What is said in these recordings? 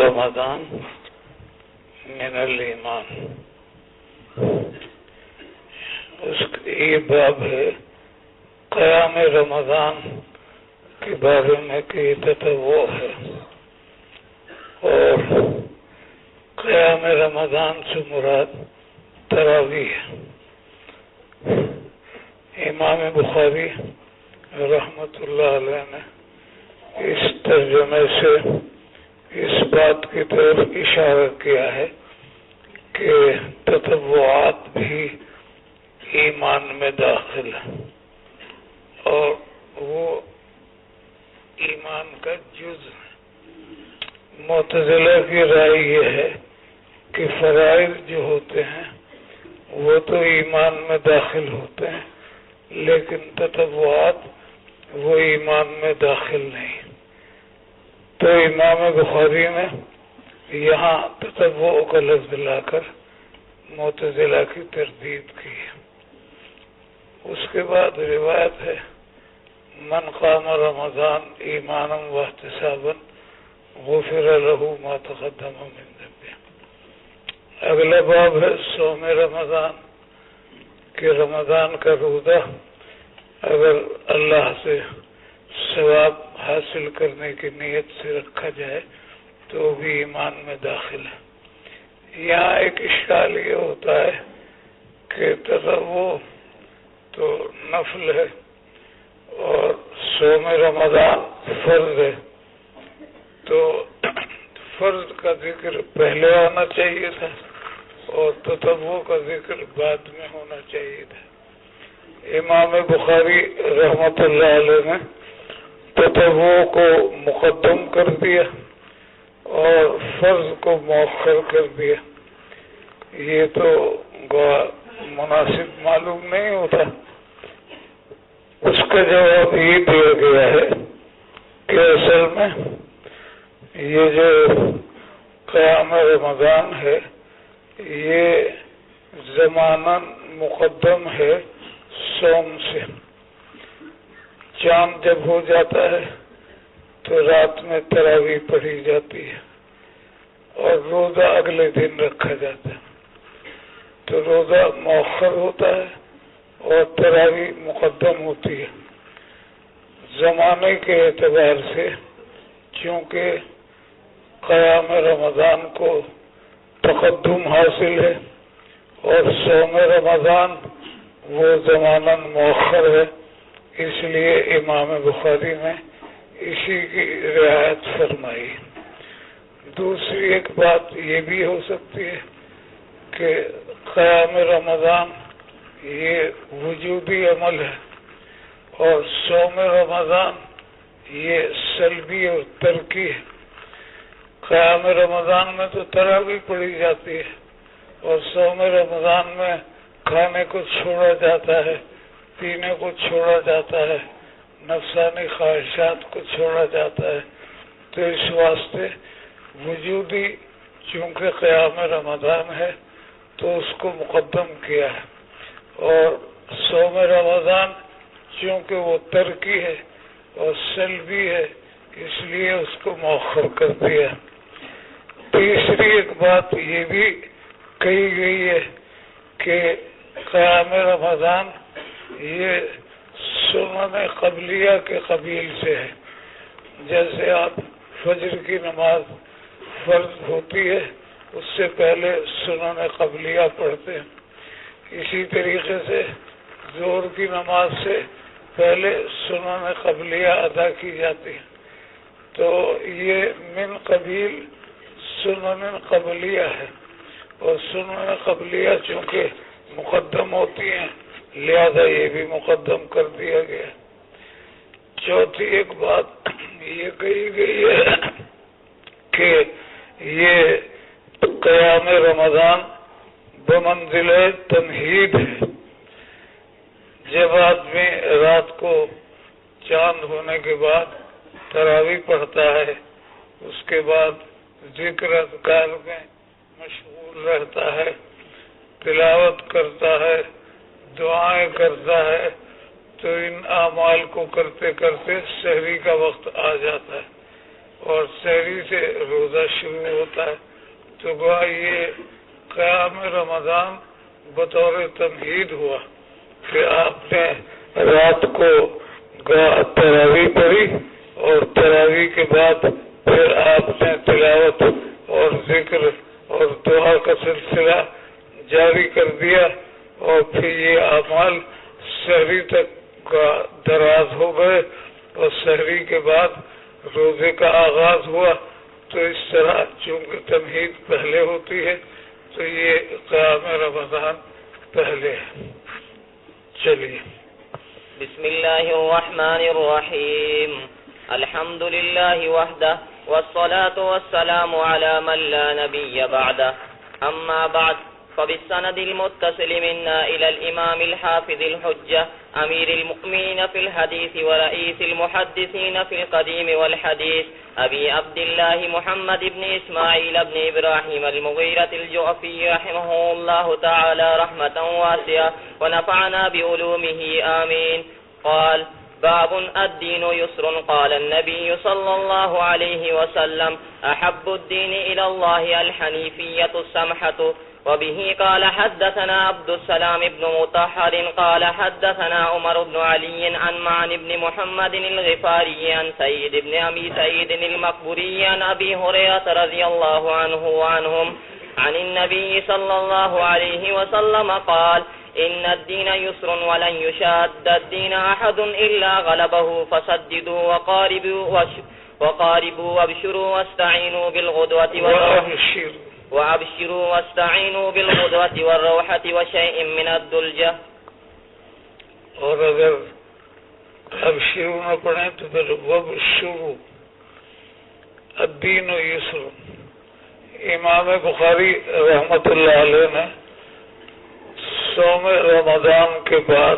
رمضان من الایمان، یہ باب ہے قیام رمضان کے بارے میں کہ یہ تطوع ہے، اور قیام رمضان سے مراد تراویح ہے۔ امام بخاری رحمت اللہ علیہ نے اس ترجمے سے اس بات کی طرف اشارہ کیا ہے کہ تطوعات بھی ایمان میں داخل ہے، اور وہ ایمان کا جز ہے۔ معتزلہ کی رائے یہ ہے کہ فرائض جو ہوتے ہیں وہ تو ایمان میں داخل ہوتے ہیں، لیکن تطوعات وہ ایمان میں داخل نہیں۔ تو امام بخاری نے یہاں تطوع کا لفظ لا کر معتزلہ کی تردید کی ہے۔ اس کے بعد روایت ہے من قام رمضان ایمانا واحتسابا غفر له ما تقدم من ذنبه۔ اگلا باب ہے صوم رمضان، کہ رمضان کا روزہ اگر اللہ سے ثواب حاصل کرنے کی نیت سے رکھا جائے تو بھی ایمان میں داخل ہے۔ یہاں ایک اشکال یہ ہوتا ہے کہ تطوع تو نفل ہے اور صوم رمضان فرض ہے، تو فرض کا ذکر پہلے ہونا چاہیے تھا اور تطوع کا ذکر بعد میں ہونا چاہیے تھا۔ امام بخاری رحمت اللہ علیہ نے تطوع کو مقدم کر دیا اور فرض کو مؤخر کر دیا۔ یہ تو مناسب معلوم نہیں ہوتا۔ اس کا جواب یہ دیا گیا ہے کہ اصل میں یہ جو قیام رمضان ہے یہ زماناً مقدم ہے صوم سے۔ چاند جب ہو جاتا ہے تو رات میں تراویح پڑھی جاتی ہے اور روزہ اگلے دن رکھا جاتا ہے، تو روزہ مؤخر ہوتا ہے اور تراویح مقدم ہوتی ہے۔ زمانے کے اعتبار سے چونکہ قیام رمضان کو تقدم حاصل ہے اور صوم رمضان وہ زماناً مؤخر ہے، اس لیے امام بخاری نے اسی کی رعایت فرمائی۔ دوسری ایک بات یہ بھی ہو سکتی ہے کہ قیام رمضان یہ وجودی عمل ہے اور صوم رمضان یہ سلبی اور ترکی ہے۔ قیام رمضان میں تو تراویح پڑھی جاتی ہے اور صوم رمضان میں کھانے کو چھوڑا جاتا ہے، پینے کو چھوڑا جاتا ہے، نفسانی خواہشات کو چھوڑا جاتا ہے۔ تو اس واسطے وجودی چونکہ قیام رمضان ہے تو اس کو مقدم کیا ہے، اور صوم رمضان چونکہ وہ ترکی ہے اور سلبی ہے اس لیے اس کو مؤخر کر دیا۔ تیسری ایک بات یہ بھی کہی گئی ہے کہ قیام رمضان یہ سنن قبلیہ کے قبیل سے ہے۔ جیسے آپ فجر کی نماز فرض ہوتی ہے اس سے پہلے سنن قبلیہ پڑھتے ہیں، اسی طریقے سے ظہر کی نماز سے پہلے سنن قبلیہ ادا کی جاتی ہے۔ تو یہ من قبیل سنن قبلیہ ہے، اور سنن قبلیہ چونکہ مقدم ہوتی ہیں لہذا یہ بھی مقدم کر دیا گیا۔ چوتھی ایک بات یہ کہی گئی ہے کہ یہ قیام رمضان بمنزلہ تمہید ہے۔ جب آدمی رات کو چاند ہونے کے بعد تراویح پڑھتا ہے، اس کے بعد ذکر اذکار میں مشغول رہتا ہے، تلاوت کرتا ہے، دعائیں کرتا ہے، تو ان اعمال کو کرتے کرتے سحری کا وقت آ جاتا ہے۔ اور سحری سے روزہ شروع ہوتا ہے، تو گویا یہ قیام رمضان بطور تمہید ہوا کہ آپ نے رات کو تراویح پڑھی اور تراویح کے بعد پھر آپ نے تلاوت اور ذکر اور دعا کا سلسلہ جاری کر دیا، اور پھر یہ اعمال سحری تک دراز ہو گئے، اور سحری کے بعد روزے کا آغاز ہوا۔ تو اس طرح چونکہ تمہید پہلے ہوتی ہے تو یہ قیام رمضان پہلے ہے۔ چلیے، بسم اللہ الرحمن الرحیم، الحمد للہ وحدہ والصلاة والسلام على من لا نبی بعدہ، اما بعد فبالسند المتصل منا إلى الإمام الحافظ الحجة أمير المؤمنين في الحديث ورئيس المحدثين في القديم والحديث أبي عبد الله محمد بن إسماعيل بن إبراهيم المغيرة الجعفي رحمه الله تعالى رحمة واسعة ونفعنا بعلومه آمين. قال: باب الدين يسر. قال النبي صلى الله عليه وسلم: أحب الدين إلى الله الحنيفية السمحة. وبه قال حدثنا عبد السلام بن مطهر قال حدثنا عمر بن علي عن معن بن محمد الغفاري عن سيد بن أبي سعيد المقبوري عن أبي هريرة رضي الله عنه وعنهم عن النبي صلى الله عليه وسلم قال: إن الدين يسر ولن يشاد الدين أحد إلا غلبه فسددوا وقاربوا وابشروا واستعينوا بالغدوة وابشروا واستعينوا بالغدوة والروحة وشيء من الدلجة. اور اگر ابشروا نہ پڑھیں تو پھر وابشروا. الدین یسر. امام بخاری رحمت اللہ علیہ نے صوم رمضان کے بعد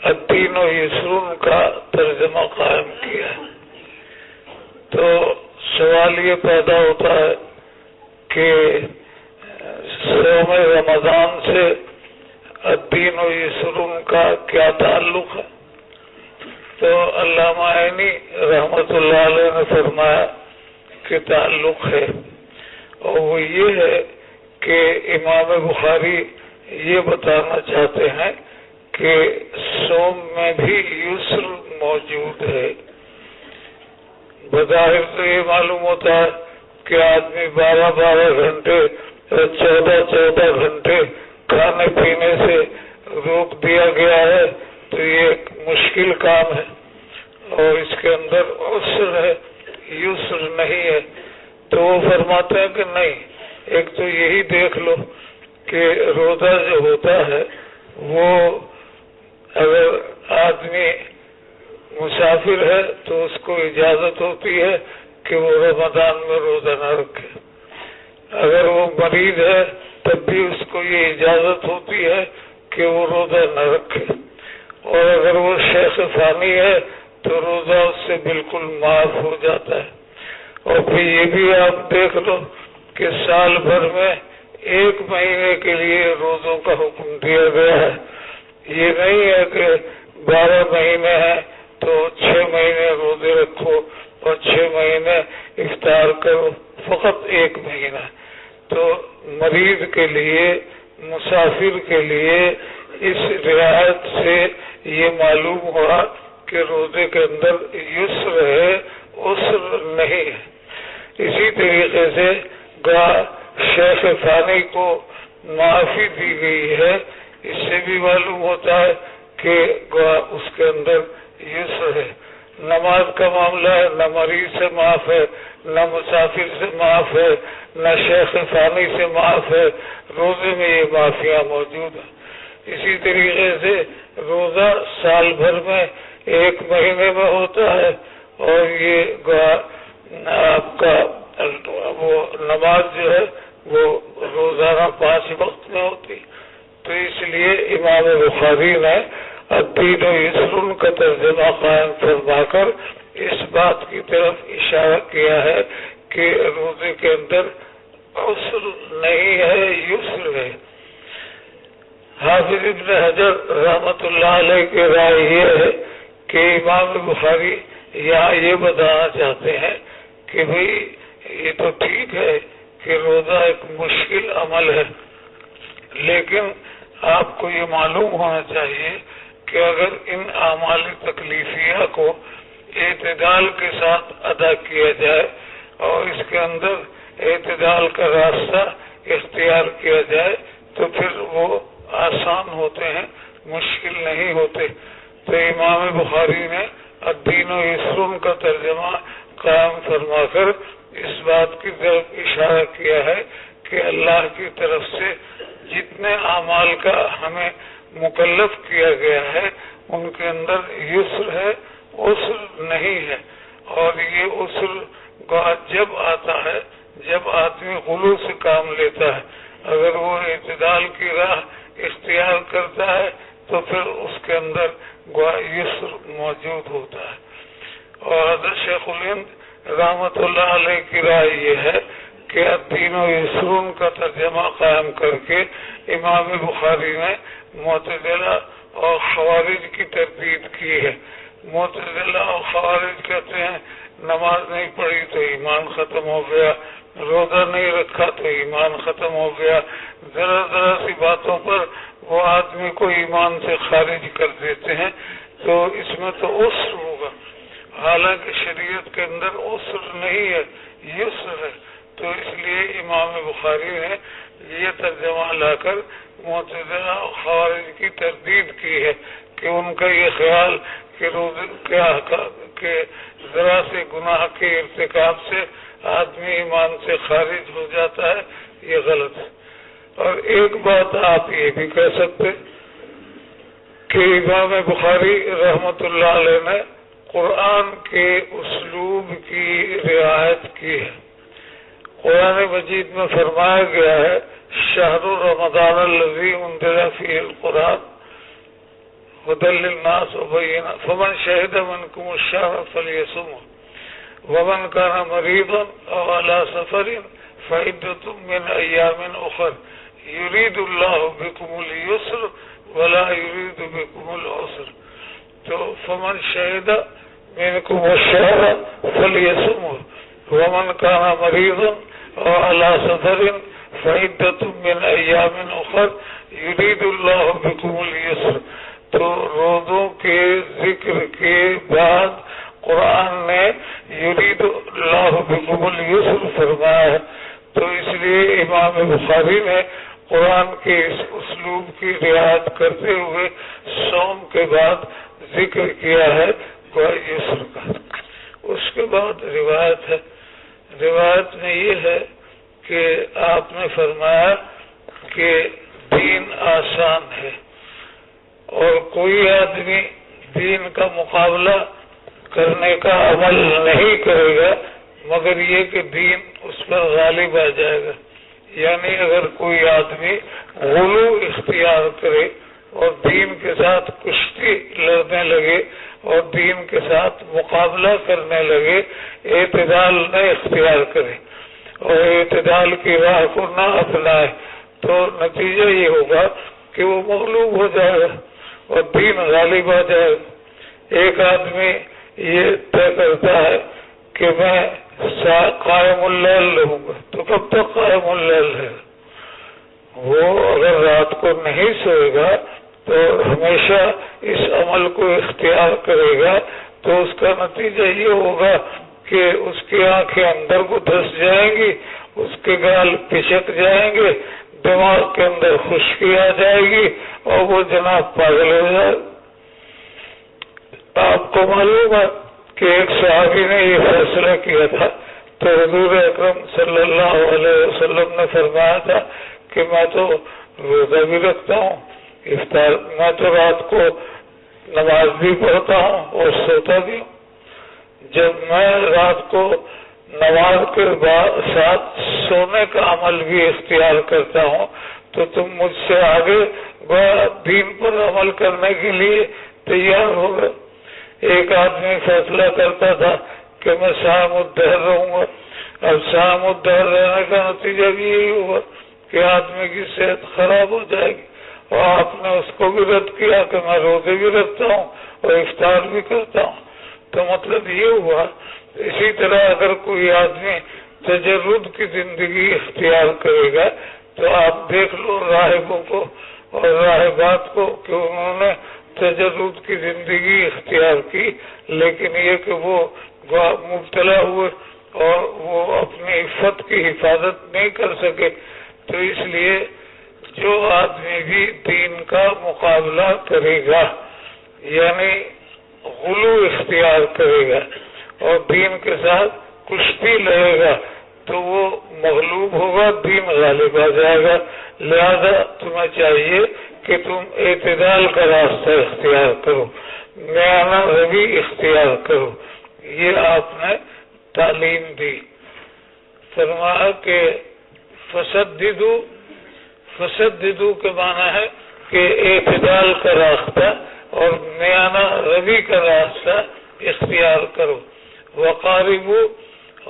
الدین یسر کا ترجمہ قائم کیا، تو سوال یہ پیدا ہوتا ہے کہ صوم رمضان سے الدین و یسرون کا کیا تعلق ہے؟ تو علامہ عینی رحمت اللہ علیہ نے فرمایا کہ تعلق ہے، اور وہ یہ ہے کہ امام بخاری یہ بتانا چاہتے ہیں کہ صوم میں بھی یسر موجود ہے۔ بظاہر تو یہ معلوم ہوتا ہے کہ آدمی 12 گھنٹے 14 گھنٹے کھانے پینے سے روک دیا گیا ہے، تو یہ ایک مشکل کام ہے اور اس کے اندر عسر ہے، یسر نہیں ہے۔ تو وہ فرماتے ہیں کہ نہیں، ایک تو یہی دیکھ لو کہ روزہ جو ہوتا ہے وہ اگر آدمی مسافر ہے تو اس کو اجازت ہوتی ہے کہ وہ رمضان میں روزہ نہ رکھے، اگر وہ مریض ہے تب بھی اس کو یہ اجازت ہوتی ہے کہ وہ روزہ نہ رکھے، اور اگر وہ شیخ فانی ہے تو روزہ اس سے بالکل معاف ہو جاتا ہے۔ اور پھر یہ بھی آپ دیکھ لو کہ سال بھر میں 1 مہینے کے لیے روزوں کا حکم دیا گیا ہے۔ یہ نہیں ہے کہ 12 مہینے ہیں تو 6 مہینے روزے رکھو اور 6 مہینے افطار کرو، فقط 1 مہینہ۔ تو مریض کے لیے، مسافر کے لیے اس رعایت سے یہ معلوم ہوا کہ روزے کے اندر یسر ہے، عسر نہیں ہے۔ اسی طریقے سے شیخ فانی کو معافی دی گئی ہے، اس سے بھی معلوم ہوتا ہے کہ اس کے اندر یسر ہے۔ نماز کا معاملہ ہے، نہ مریض سے معاف ہے، نہ مسافر سے معاف ہے، نہ شیخ فانی سے معاف ہے، روزے میں یہ معافیاں موجود ہیں۔ اسی طریقے سے روزہ سال بھر میں 1 مہینے میں ہوتا ہے، اور یہ آپ کا وہ نماز جو ہے وہ روزانہ 5 وقت میں ہوتی۔ تو اس لیے امام بخاری نے الدین یسر کا ترجمہ قائم فرما کر اس بات کی طرف اشارہ کیا ہے کہ روزے کے اندر عسر نہیں ہے، یسر ہے۔ حافظ ابن حجر رحمت اللہ علیہ کی رائے یہ ہے کہ امام بخاری یہاں یہ بتانا چاہتے ہیں کہ بھئی یہ تو ٹھیک ہے کہ روزہ ایک مشکل عمل ہے، لیکن آپ کو یہ معلوم ہونا چاہیے کہ اگر ان اعمال تکلیفیہ کو اعتدال کے ساتھ ادا کیا جائے اور اس کے اندر اعتدال کا راستہ اختیار کیا جائے تو پھر وہ آسان ہوتے ہیں، مشکل نہیں ہوتے۔ تو امام بخاری نے الدین یسر کا ترجمہ قائم فرما کر اس بات کی طرف اشارہ کیا ہے کہ اللہ کی طرف سے جتنے اعمال کا ہمیں مکلف کیا گیا ہے ان کے اندر یسر ہے، عسر نہیں ہے۔ اور یہ عسر جب آتا ہے جب آدمی غلو سے کام لیتا ہے، اگر وہ اعتدال کی راہ اختیار کرتا ہے تو پھر اس کے اندر یسر موجود ہوتا ہے۔ اور حضرت شیخ الہند رحمت اللہ علیہ کی رائے یہ ہے کہ الدین یسر کا ترجمہ قائم کر کے امام بخاری نے معتزلہ اور خوارج کی تردید کی ہے۔ معتزلہ اور خوارج کہتے ہیں نماز نہیں پڑھی تو ایمان ختم ہو گیا، روزہ نہیں رکھا تو ایمان ختم ہو گیا، ذرا ذرا سی باتوں پر وہ آدمی کو ایمان سے خارج کر دیتے ہیں، تو اس میں تو عسر ہوگا، حالانکہ شریعت کے اندر عسر نہیں ہے، یسر ہے۔ تو اس لیے امام بخاری نے یہ ترجمہ لا کر معتزلہ اور خوارج کی تردید کی ہے کہ ان کا یہ خیال کہ ذرا سے گناہ کے ارتکاب سے آدمی ایمان سے خارج ہو جاتا ہے، یہ غلط ہے۔ اور ایک بات آپ یہ بھی کہہ سکتے کہ امام بخاری رحمت اللہ علیہ نے قرآن کے اسلوب کی رعایت کی ہے۔ قرآن مجید میں فرمایا گیا ہے شہر رمضان الذی انزل فیہ القرآن ھدی للناس وبینات فمن شہد منکم الشہر فلیصمہ ومن کان مریضا او علی سفر فعدۃ من ایام اخر یرید اللہ بکم اليسر ولا یرید بکم العسر۔ تو فمن شہد منکم الشہر فلیصمہ ومن کان مریضا او علی سفر فعدۃ من ایام اخر یرید اللہ بکم اليسر۔ تو روزوں کے ذکر کے بعد قرآن نے یرید اللہ بکم اليسر فرمایا ہے، تو اس لیے امام بخاری نے قرآن کے اس اسلوب کی رعایت کرتے ہوئے صوم کے بعد ذکر کیا ہے یسر کا۔ اس کے بعد روایت ہے، روایت میں یہ ہے کہ آپ نے فرمایا کہ دین آسان ہے اور کوئی آدمی دین کا مقابلہ کرنے کا عمل نہیں کرے گا مگر یہ کہ دین اس پر غالب آ جائے گا۔ یعنی اگر کوئی آدمی غلو اختیار کرے اور دین کے ساتھ کشتی لڑنے لگے اور دین کے ساتھ مقابلہ کرنے لگے، اعتدال نہ اختیار کرے اور اعتدال کی راہ کو نہ اپنائے، تو نتیجہ یہ ہوگا کہ وہ مغلوب ہو جائے گا اور دین غالب آ جائے گا۔ ایک آدمی یہ طے کرتا ہے کہ میں قائم اللیل رہوں گا، تو کب تک قائم اللیل ہے؟ وہ اگر رات کو نہیں سوئے گا تو ہمیشہ اس عمل کو اختیار کرے گا، تو اس کا نتیجہ یہ ہوگا کہ اس کی آنکھیں اندر کو دھس جائیں گی، اس کے گال پچک جائیں گے، دماغ کے اندر خشکی آ جائے گی اور وہ جناب پاگل ہو جائے۔ آپ کو معلوم ہے کہ ایک صحابی نے یہ فیصلہ کیا تھا تو حضور اکرم صلی اللہ علیہ وسلم نے فرمایا تھا کہ میں تو روزہ بھی رکھتا ہوں، افطار میں تو رات کو نماز بھی پڑھتا ہوں اور سوتا بھی ہوں۔ جب میں رات کو نماز کے ساتھ سونے کا عمل بھی اختیار کرتا ہوں تو تم مجھ سے آگے دین پر عمل کرنے کے لیے تیار ہو گئے۔ ایک آدمی فیصلہ کرتا تھا کہ میں سائم الدہر رہوں گا، اب سائم الدہر رہنے کا نتیجہ بھی یہی ہوا کہ آدمی کی صحت خراب ہو جائے گی، اور آپ نے اس کو بھی رد کیا کہ میں روزے بھی رکھتا ہوں اور افطار بھی کرتا ہوں۔ تو مطلب یہ ہوا اسی طرح اگر کوئی آدمی تجرد کی زندگی اختیار کرے گا تو آپ دیکھ لو راہبوں کو اور راہبات کو کہ انہوں نے تجرد کی زندگی اختیار کی، لیکن یہ کہ وہ مبتلا ہوئے اور وہ اپنی عفت کی حفاظت نہیں کر سکے۔ تو اس لیے جو آدمی بھی دین کا مقابلہ کرے گا، یعنی غلو اختیار کرے گا اور دین کے ساتھ کشتی لڑے گا تو وہ مغلوب ہوگا، دین غالب آ جائے گا۔ لہذا تمہیں چاہیے کہ تم اعتدال کا راستہ اختیار کرو، میانہ روی اختیار کرو۔ یہ آپ نے تعلیم دی۔ فرمایا کہ فسددو کے معنی ہے کہ اعتدال کا راستہ اور میانہ روی کا راستہ اختیار کرو۔ وقاربو،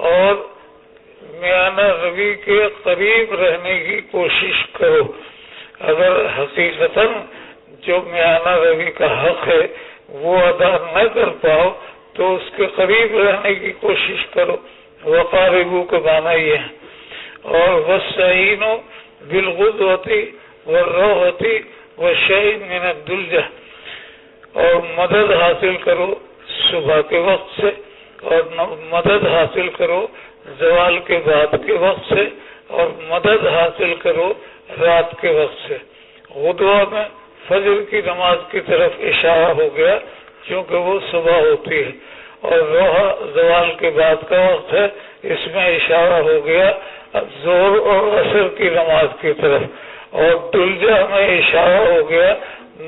اور میانہ روی کے قریب رہنے کی کوشش کرو۔ اگر حقیقتاً جو میانہ روی کا حق ہے وہ ادا نہ کر پاؤ تو اس کے قریب رہنے کی کوشش کرو۔ وقاربو کے معنی یہ ہے۔ اور وَاسْتَعِینُوا بِالْغُدْوَةِ وَالرَّوْحَةِ وَشَيْءٍ مِّنَ الدُّلْجَةِ، اور مدد حاصل کرو صبح کے وقت سے اور مدد حاصل کرو زوال کے بعد کے وقت سے اور مدد حاصل کرو رات کے وقت سے۔ غدوہ میں فجر کی نماز کی طرف اشارہ ہو گیا کیونکہ وہ صبح ہوتی ہے، اور روحہ زوال کے بعد کا وقت ہے، اس میں اشارہ ہو گیا ظہر اور عصر کی نماز کی طرف، اور دلجہ میں اشارہ ہو گیا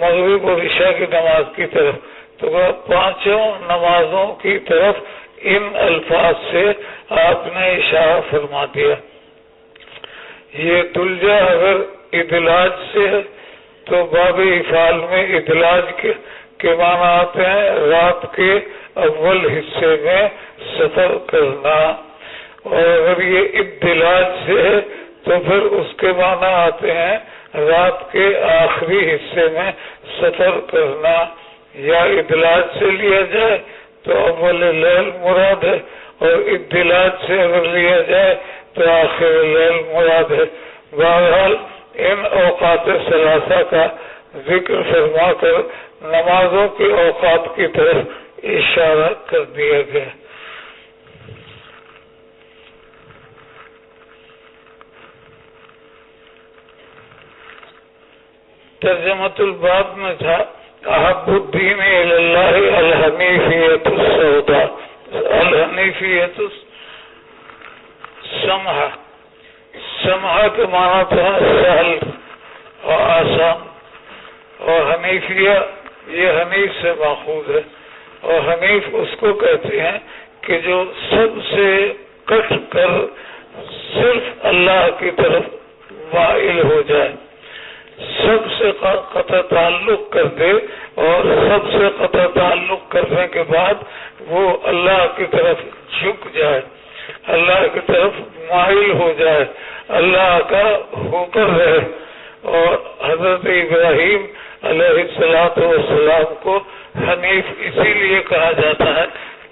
مغرب اور عشاء کی نماز کی طرف۔ تو پانچوں نمازوں کی طرف ان الفاظ سے آپ نے اشارہ فرما دیا۔ یہ دلجہ اگر ادلاج سے ہے تو باب افعال میں ادلاج کے معنی آتے ہیں رات کے اول حصے میں سفر کرنا، اور اگر یہ ادلاج سے ہے تو پھر اس کے معنی آتے ہیں رات کے آخری حصے میں سفر کرنا، یا ادلاج سے لیا جائے تو اول لیل مراد ہے، اور ادلاج سے اگر لیا جائے تو آخر لیل مراد ہے۔ بہرحال ان اوقات ثلاثہ کا ذکر فرما کر نمازوں کے اوقات کی طرف اشارہ کر دیا گیا۔ ترجمۃ الباب میں تھا احب الدین الی اللہ الحنیفیۃ السوداء، الحنیفیۃ سمحہ، سمحہ کے معنی تھا سہل اور آسان، اور حنیفیہ یہ حنیف سے ماخوذ ہے، اور حنیف اس کو کہتے ہیں کہ جو سب سے کٹ کر صرف اللہ کی طرف مائل ہو جائے، سب سے قطع تعلق کر دے، اور سب سے قطع تعلق کرنے کے بعد وہ اللہ کی طرف جھک جائے، اللہ کی طرف مائل ہو جائے، اللہ کا ہو کر رہے۔ اور حضرت ابراہیم علیہ السلام کو حنیف اسی لیے کہا جاتا ہے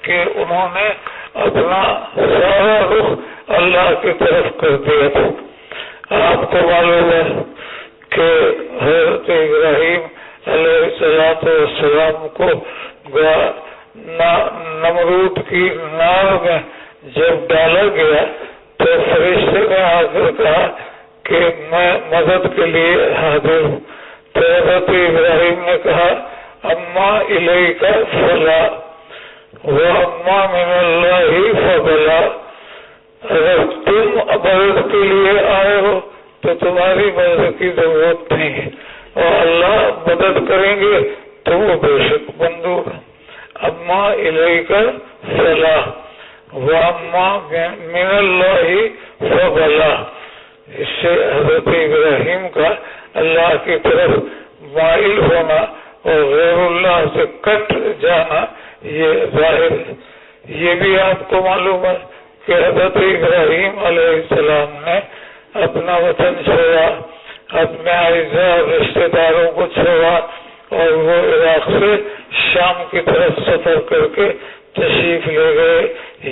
کہ انہوں نے اپنا سارا رخ اللہ کی طرف کر دیا تھا۔ آپ کو معلوم ہے کہ حضرت ابراہیم علیہ السلام کو نمرود کی نار میں جب ڈالا گیا تو فرشتے نے آ کر کہا کہ میں مدد کے لیے حاضر ہوں، تو حضرت ابراہیم نے کہا اما الیک فلا واما من اللہ فبلا، اگر تم مدد کے لیے آئے ہو تو تمہاری مدد کی ضرورت نہیں ہے، اور اللہ مدد کریں گے تو وہ بے شک بندو ہے۔ اما الیک فلا واما من اللہ فبلا، اس سے حضرت ابراہیم کا اللہ کی طرف مائل ہونا اور غیر اللہ سے کٹ جانا یہ ظاہر ہے۔ یہ بھی آپ کو معلوم ہے کہ حضرت ابراہیم علیہ السلام نے اپنا وطن چھوڑا، اپنے اعزاء اور رشتہ داروں کو چھوڑا، اور وہ عراق سے شام کی طرف سفر کر کے تشریف لے گئے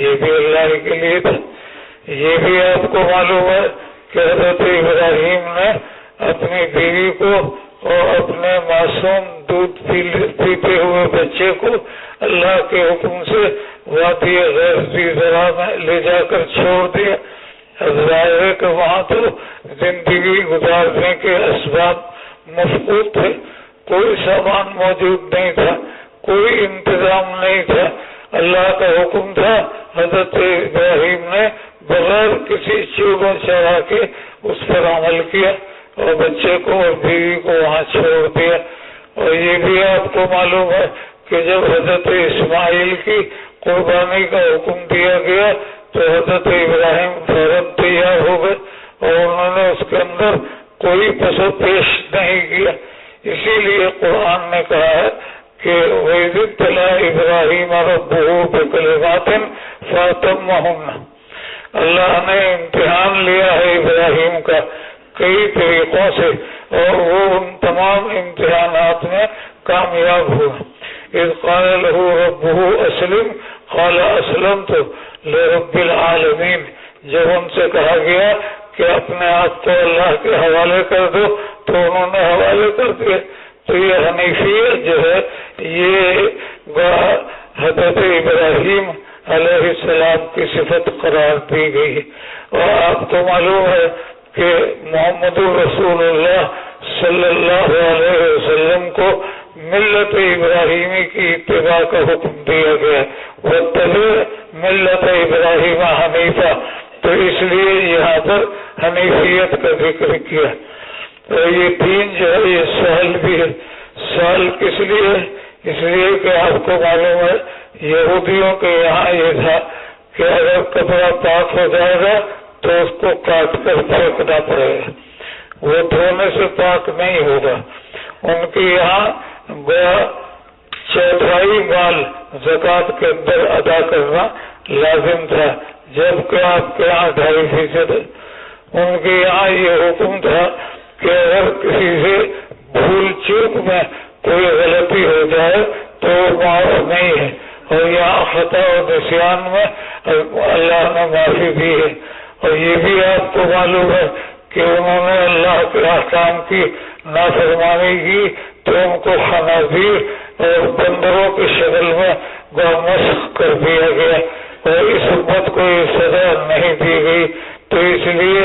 یہ بھی اللہ کے لیے تھا۔ یہ بھی آپ کو معلوم ہے کہ حضرت ابراہیم نے اپنی بیوی کو اور اپنے معصوم دودھ پیتے ہوئے بچے کو اللہ کے حکم سے وادی غیر ذی زرع میں لے جا کر چھوڑ دیا۔ ظاہر ہے کہ وہاں تو زندگی گزارنے کے اسباب مفقود تھے، کوئی سامان موجود نہیں تھا، کوئی انتظام نہیں تھا۔ اللہ کا حکم تھا، حضرت ابراہیم نے بغیر کسی چوبوں چڑھا کے اس پر عمل کیا اور بچے کو اور بیوی کو وہاں چھوڑ دیا۔ اور یہ بھی آپ کو معلوم ہے کہ جب حضرت اسماعیل کی قربانی کا حکم دیا گیا تو حضرت ابراہیم فوراً تیار ہو گئے اور انہوں نے اس کے اندر کوئی پس و پیش نہیں کیا۔ اسی لیے قرآن نے کہا ہے کہ وَإِذِ ابْتَلَىٰ إِبْرَاهِيمَ رَبُّهُ بِكَلِمَاتٍ فَأَتَمَّهُنَّ۔ اللہ نے امتحان لیا ہے ابراہیم کا کئی طریقوں سے اور وہ ان تمام امتحانات میں کامیاب ہوا۔ اذ قال له ربه اسلم قال اسلمت لرب العالمین، جب ان سے کہا گیا کہ اپنے آپ کو اللہ کے حوالے کر دو تو انہوں نے حوالے کر دیا۔ تو یہ حنیفیت جو ہے یہ حضرت ابراہیم علیہ السلام کی صفت قرار دی گئی۔ اور آپ کو معلوم ہے کہ محمد رسول اللہ صلی اللہ علیہ وسلم کو ملت ابراہیمی کی اتباع کا حکم دیا گیا، وَاتَّبِعْ مِلَّتَ إِبْرَاهِيمَ حنیفہ، تو اس لیے یہاں پر حنیفیت کا ذکر کیا۔ اور یہ دین جو ہے یہ سہل بھی ہے۔ سہل کس لیے؟ اس لیے کہ آپ کو معلوم ہے یہودیوں کے یہاں یہ تھا کہ اگر کپڑا پاک ہو جائے گا تو اس کو کاٹ کر پھینکنا پڑے گا، وہ دھونے سے پاک نہیں ہوگا۔ ان کے یہاں چوتھائی مال زکوٰۃ کے اندر ادا کرنا لازم تھا، جبکہ آپ کے یہاں 2.5%۔ ان کے یہاں یہ حکم تھا کہ اگر کسی سے بھول چوک میں کوئی غلطی ہو جائے تو معاف نہیں ہے، اور یہاں خطا و نسیان میں اللہ نے معافی دی ہے۔ اور یہ بھی آپ کو معلوم ہے کہ انہوں نے اللہ کے احکام کی نافرمانی کی تو ان کو خنازیر اور بندروں کی شکل میں مسخ کر دیا گیا اور اس امت کو یہ سزا نہیں دی گئی۔ تو اس لیے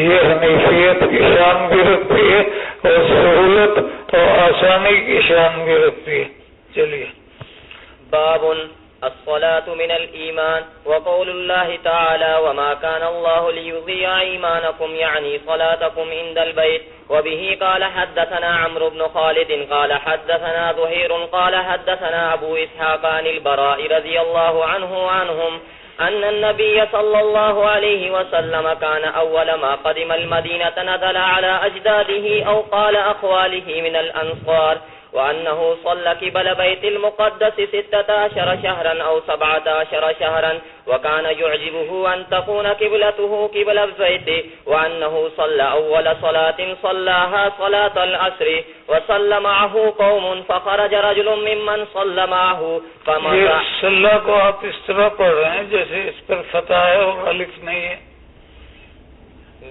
یہ حنیفیت کی شان بھی رکھتی ہے اور سہولت اور آسانی کی شان بھی رکھتی ہے۔ چلیے باب الصلاة من الإيمان وقول الله تعالى وما كان الله ليضيع إيمانكم يعني صلاتكم عند البيت. وبه قال حدثنا عمرو بن خالد قال حدثنا زهير قال حدثنا أبو إسحاق عن البراء رضي الله عنهم أن النبي صلى الله عليه وسلم كان أول ما قدم المدينة نزل على أجداده أو قال أخواله من الأنصار، وأنه صلى قبل بيت المقدس 16 شهرا أو 17 شهرا، وكان يعجبه أن تكون قبلته قبل البيت، وأنه صلى أول صلاة صلاها صلاة العصر وصلى معه قوم فخرج رجل ممن صلى معه یہ صلہ کو آپ اس طرح پڑھ رہے ہیں جیسے اس پر فتح ہے اور الف نہیں ہے۔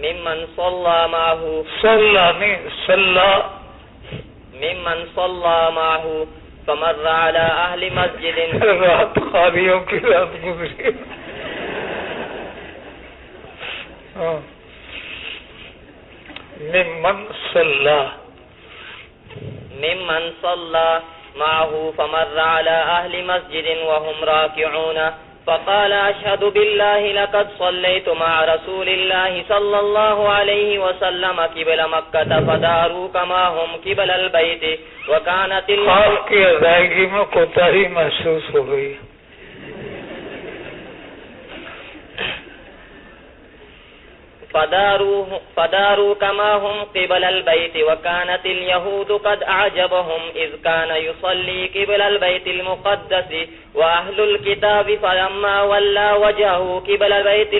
ممن صلى معه صلہ نہیں صلہ، ممن صلى معه فمر على أهل مسجد رات خالیوں کی رات گزری۔ ممن صلى ممن صلى معه فمر على أهل مسجد وهم راكعون فقال أشهد بالله لقد صليت مع رسول الله صلى الله عليه وسلم قبل مكة فداروا كما هم قبل البيت وكانت خواب کی ادائیگی میں کوتاہی محسوس ہو گئی۔ فداروا كما هم قبل البيت وكانت اليهود قد أعجبهم إذ كان يصلي قبل البيت المقدس وأهل الكتاب فلما ولى وجهه قبل البيت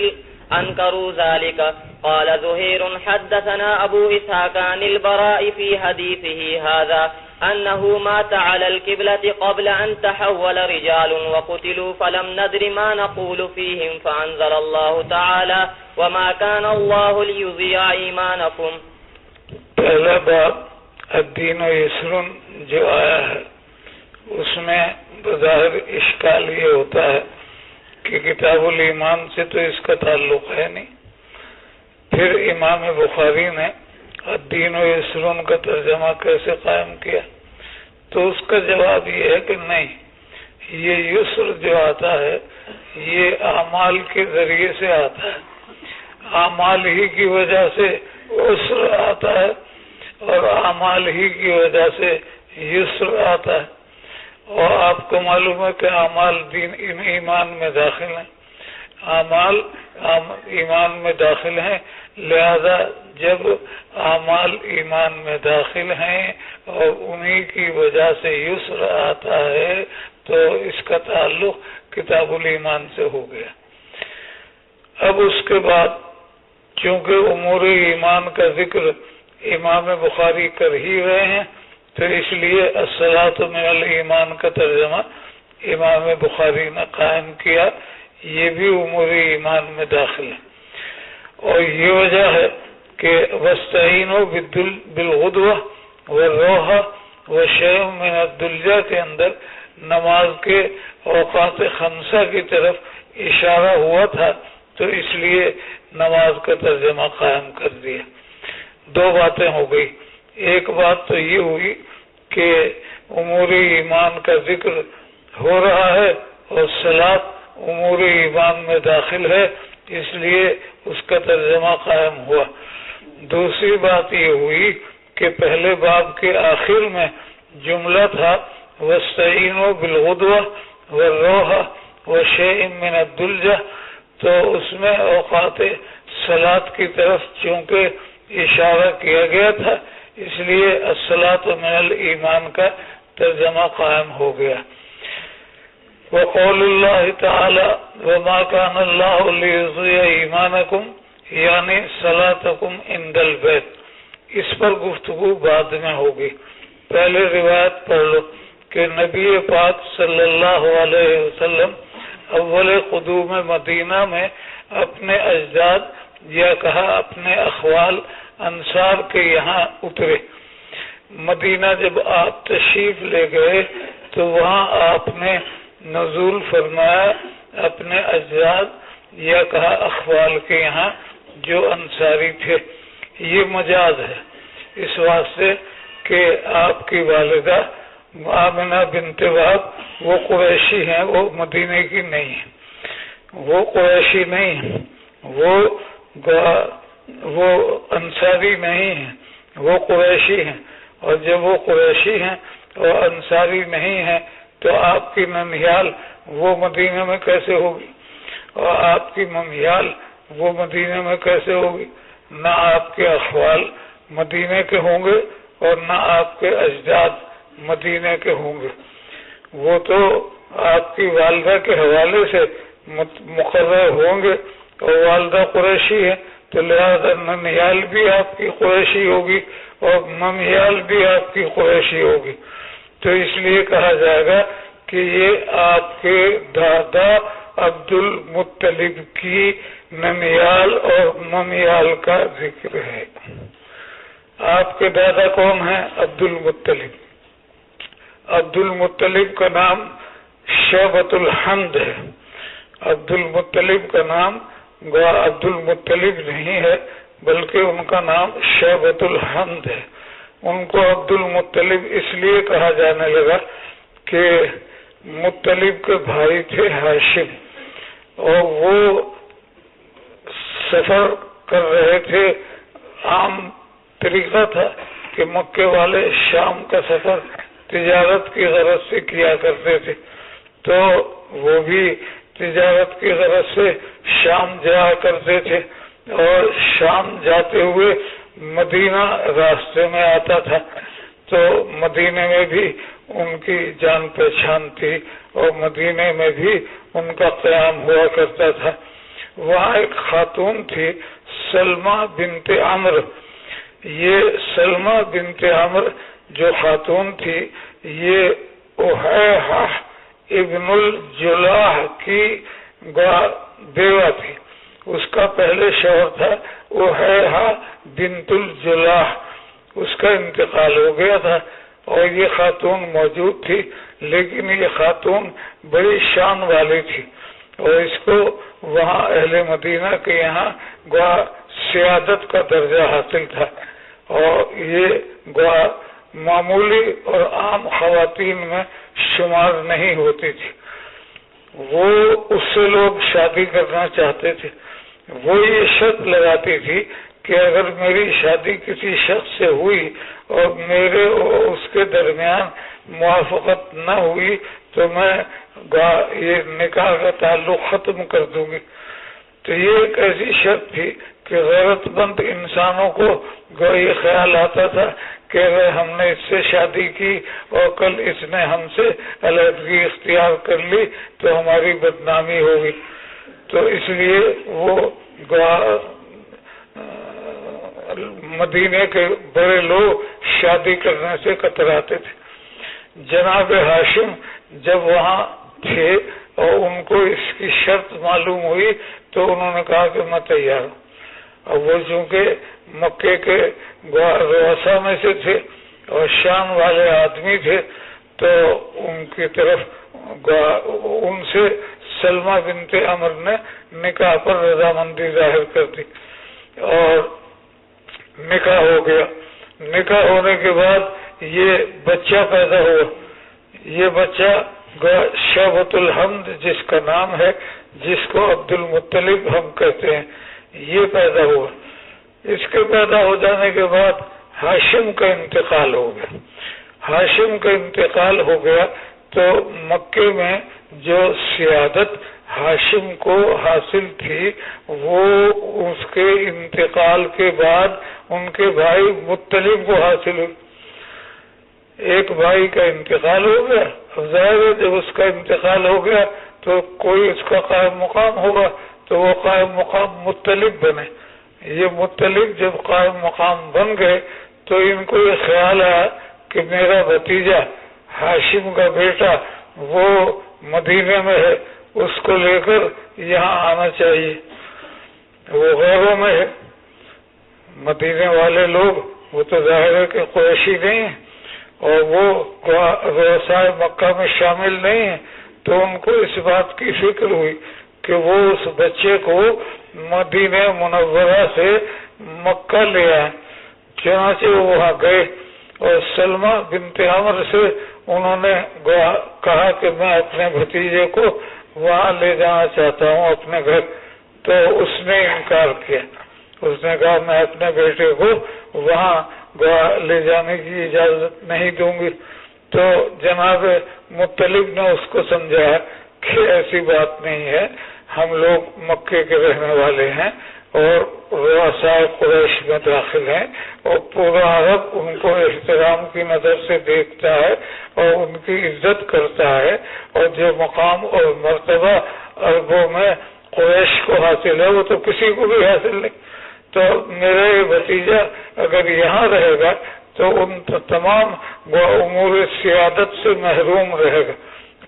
أنكروا ذلك. قال زهير حدثنا أبو إسحاق عن البراء في حديثه هذا أنه مات على القبلة قبل أن تحول رجال وقتلوا فلم ندر ما نقول فيهم فأنزل الله تعالى وما كان الله ليضيع إيمانكم. پہلا باب الدین و یسر جو آیا ہے اس میں بظاہر اشکال یہ ہوتا ہے کہ کتاب الایمان سے تو اس کا تعلق ہے نہیں، پھر امام بخاری نے الدین و یسر کا ترجمہ کیسے قائم کیا؟ تو اس کا جواب یہ ہے کہ نہیں، یہ یسر جو آتا ہے یہ اعمال کے ذریعے سے آتا ہے، اعمال ہی کی وجہ سے عسر آتا ہے اور اعمال ہی کی وجہ سے یسر آتا ہے۔ اور آپ کو معلوم ہے کہ اعمال دین ایمان میں داخل ہیں، اعمال ایمان میں داخل ہیں، لہذا جب اعمال ایمان میں داخل ہیں اور انہی کی وجہ سے یسر آتا ہے تو اس کا تعلق کتاب الایمان سے ہو گیا۔ اب اس کے بعد چونکہ امور ایمان کا ذکر امام بخاری کر ہی رہے ہیں تو اس لیے الصلاۃ من الایمان کا ترجمہ امام بخاری نے قائم کیا، یہ بھی امور ایمان میں داخل ہے۔ اور یہ وجہ ہے کہ واستعینوا بالغدوہ والروحہ وشیء من الدلجہ کے اندر نماز کے اوقات خمسہ کی طرف اشارہ ہوا تھا تو اس لیے نماز کا ترجمہ قائم کر دیا۔ دو باتیں ہو گئی، ایک بات تو یہ ہوئی کہ امور ایمان کا ذکر ہو رہا ہے اور صلاۃ امور ایمان میں داخل ہے اس لیے اس کا ترجمہ قائم ہوا۔ دوسری بات یہ ہوئی کہ پہلے باب کے آخر میں جملہ تھا واستعینوا بالغدوہ والروحہ وشیء من الدلجہ، تو اس میں اوقات صلاۃ کی طرف چونکہ اشارہ کیا گیا تھا اس لیے الصلاۃ من الایمان کا ترجمہ قائم ہو گیا۔ وقول اللہ تعالی وما كان اللہ لیضیع ایمانکم یعنی صلاتکم عند البیت، اس پر گفتگو بعد میں ہوگی۔ پہلے روایت پڑھ لو کہ نبی پاک صلی اللہ علیہ وسلم اول قدوم مدینہ میں اپنے اجداد یا کہا اپنے اخوال انصار کے یہاں اترے۔ مدینہ جب آپ تشریف لے گئے تو وہاں آپ نے نزول فرمایا اپنے اجداد یا کہا اخوال کے یہاں جو انصاری تھے۔ یہ مجاز ہے اس واسطے کہ آپ کی والدہ آمنہ بنت وہب وہ قریشی ہیں، وہ مدینے کی نہیں ہیں، وہ قریشی نہیں ہیں، وہ انصاری نہیں ہیں، وہ قریشی ہیں، اور جب وہ قریشی ہیں اور انصاری نہیں ہیں تو آپ کی ننیال وہ مدینہ میں کیسے ہوگی، اور آپ کی ممیال وہ مدینہ میں کیسے ہوگی؟ نہ آپ کے اخوال مدینہ کے ہوں گے اور نہ آپ کے اجداد مدینہ کے ہوں گے، وہ تو آپ کی والدہ کے حوالے سے مقرر ہوں گے، اور والدہ قریشی ہے تو لہذا ننیال بھی آپ کی قریشی ہوگی اور ممیال بھی آپ کی قریشی ہوگی، تو اس لیے کہا جائے گا کہ یہ آپ کے دادا عبد المطلب کی ننیال اور ممیال کا ذکر ہے۔ آپ کے دادا کون ہیں؟ عبد المطلب۔ عبد المطلب کا نام شعبۃ الحمد ہے۔ عبد المطلب کا نام عبد المطلب نہیں ہے بلکہ ان کا نام شعبۃ الحمد ہے۔ ان کو عبد المطلب اس لیے کہا جانے لگا کہ مطلب کے بھائی تھے ہاشم، اور وہ سفر کر رہے تھے۔ عام طریقہ تھا کہ مکے والے شام کا سفر تجارت کی غرض سے کیا کرتے تھے، تو وہ بھی تجارت کی غرض سے شام جایا کرتے تھے، اور شام جاتے ہوئے مدینہ راستے میں آتا تھا، تو مدینے میں بھی ان کی جان پہچان تھی اور مدینے میں بھی ان کا قیام ہوا کرتا تھا۔ وہاں ایک خاتون تھی سلمہ بنت عمر۔ یہ سلمہ بنت عمر جو خاتون تھی یہ احیحہ ابن الجلاح کی بیوہ تھی. اس کا پہلے شوہر تھا احیحہ بنت الجلاح، اس کا انتقال ہو گیا تھا اور یہ خاتون موجود تھی، لیکن یہ خاتون بڑی شان والی تھی اور اس کو وہاں اہل مدینہ کے یہاں سیادت کا درجہ حاصل تھا اور یہ معمولی اور عام خواتین میں شمار نہیں ہوتی تھی. وہ اس سے لوگ شادی کرنا چاہتے تھے. وہ یہ شرط لگاتی تھی کہ اگر میری شادی کسی شخص سے ہوئی اور میرے اور اس کے درمیان موافقت نہ ہوئی تو میں یہ نکاح کا تعلق ختم کر دوں گی. تو یہ ایک ایسی شرط تھی کہ غیرت مند انسانوں کو یہ خیال آتا تھا کہ اگر ہم نے اس سے شادی کی اور کل اس نے ہم سے علیحدگی اختیار کر لی تو ہماری بدنامی ہوگی. تو اس لیے وہ مدینے کے بڑے لوگ شادی کرنے سے کتراتے تھے. جناب ہاشم جب وہاں تھے اور ان کو اس کی شرط معلوم ہوئی تو انہوں نے کہا کہ میں تیار ہوں. اور وہ چونکہ مکے کے رؤسا میں سے تھے اور شان والے آدمی تھے تو ان کی طرف ان سے سلمہ بنت عمر نے نکاح پر رضامندی ظاہر کر دی اور نکاح ہو گیا. نکاح ہونے کے بعد یہ بچہ پیدا ہوا. یہ بچہ شعبۃ الحمد جس کا نام ہے، جس کو عبد المطلب ہم کہتے ہیں، یہ پیدا ہوا. اس کے پیدا ہو جانے کے بعد ہاشم کا انتقال ہو گیا. ہاشم کا انتقال ہو گیا تو مکے میں جو سیادت ہاشم کو حاصل تھی وہ اس کے انتقال کے بعد ان کے بھائی مطلب کو حاصل ہوئی. ایک بھائی کا انتقال ہو گیا. ظاہر ہے جب اس کا انتقال ہو گیا تو کوئی اس کا قائم مقام ہوگا تو وہ قائم مقام مطلب بنے. یہ مطلب جب قائم مقام بن گئے تو ان کو یہ خیال آیا کہ میرا بھتیجا ہاشم کا بیٹا وہ مدینے میں ہے، اس کو لے کر یہاں آنا چاہیے. وہ غیروں میں ہے. مدینے والے لوگ وہ تو ظاہر ہے کہ قریشی نہیں ہیں اور وہ رؤسائے مکہ میں شامل نہیں ہیں، تو ان کو اس بات کی فکر ہوئی کہ وہ اس بچے کو مدینہ منورہ سے مکہ لے آئے. چنانچہ وہ وہاں گئے اور سلمہ بنت عمر سے انہوں نے کہا کہ میں اپنے بھتیجے کو وہاں لے جانا چاہتا ہوں اپنے گھر. تو اس نے انکار کیا. اس نے کہا میں اپنے بیٹے کو وہاں لے جانے کی اجازت نہیں دوں گی. تو جناب مطلب نے اس کو سمجھایا کہ ایسی بات نہیں ہے، ہم لوگ مکے کے رہنے والے ہیں اور رؤسائے قریش میں داخل ہیں اور پورا عرب ان کو احترام کی نظر سے دیکھتا ہے اور ان کی عزت کرتا ہے اور جو مقام اور مرتبہ عربوں میں قریش کو حاصل ہے وہ تو کسی کو بھی حاصل نہیں. تو میرا یہ بھتیجا اگر یہاں رہے گا تو ان تمام امور سیادت سے محروم رہے گا.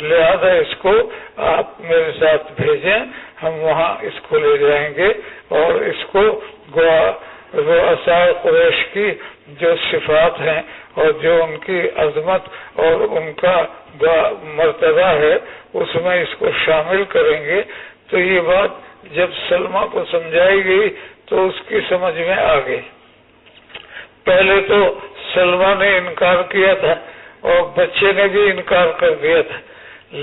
لہذا اس کو آپ میرے ساتھ بھیجیں، ہم وہاں اس کو لے جائیں گے اور اس کو رؤسائے قریش کی جو صفات ہیں اور جو ان کی عظمت اور ان کا مرتبہ ہے اس میں اس کو شامل کریں گے. تو یہ بات جب سلمہ کو سمجھائی گئی تو اس کی سمجھ میں آ گئی. پہلے تو سلمہ نے انکار کیا تھا اور بچے نے بھی انکار کر دیا تھا،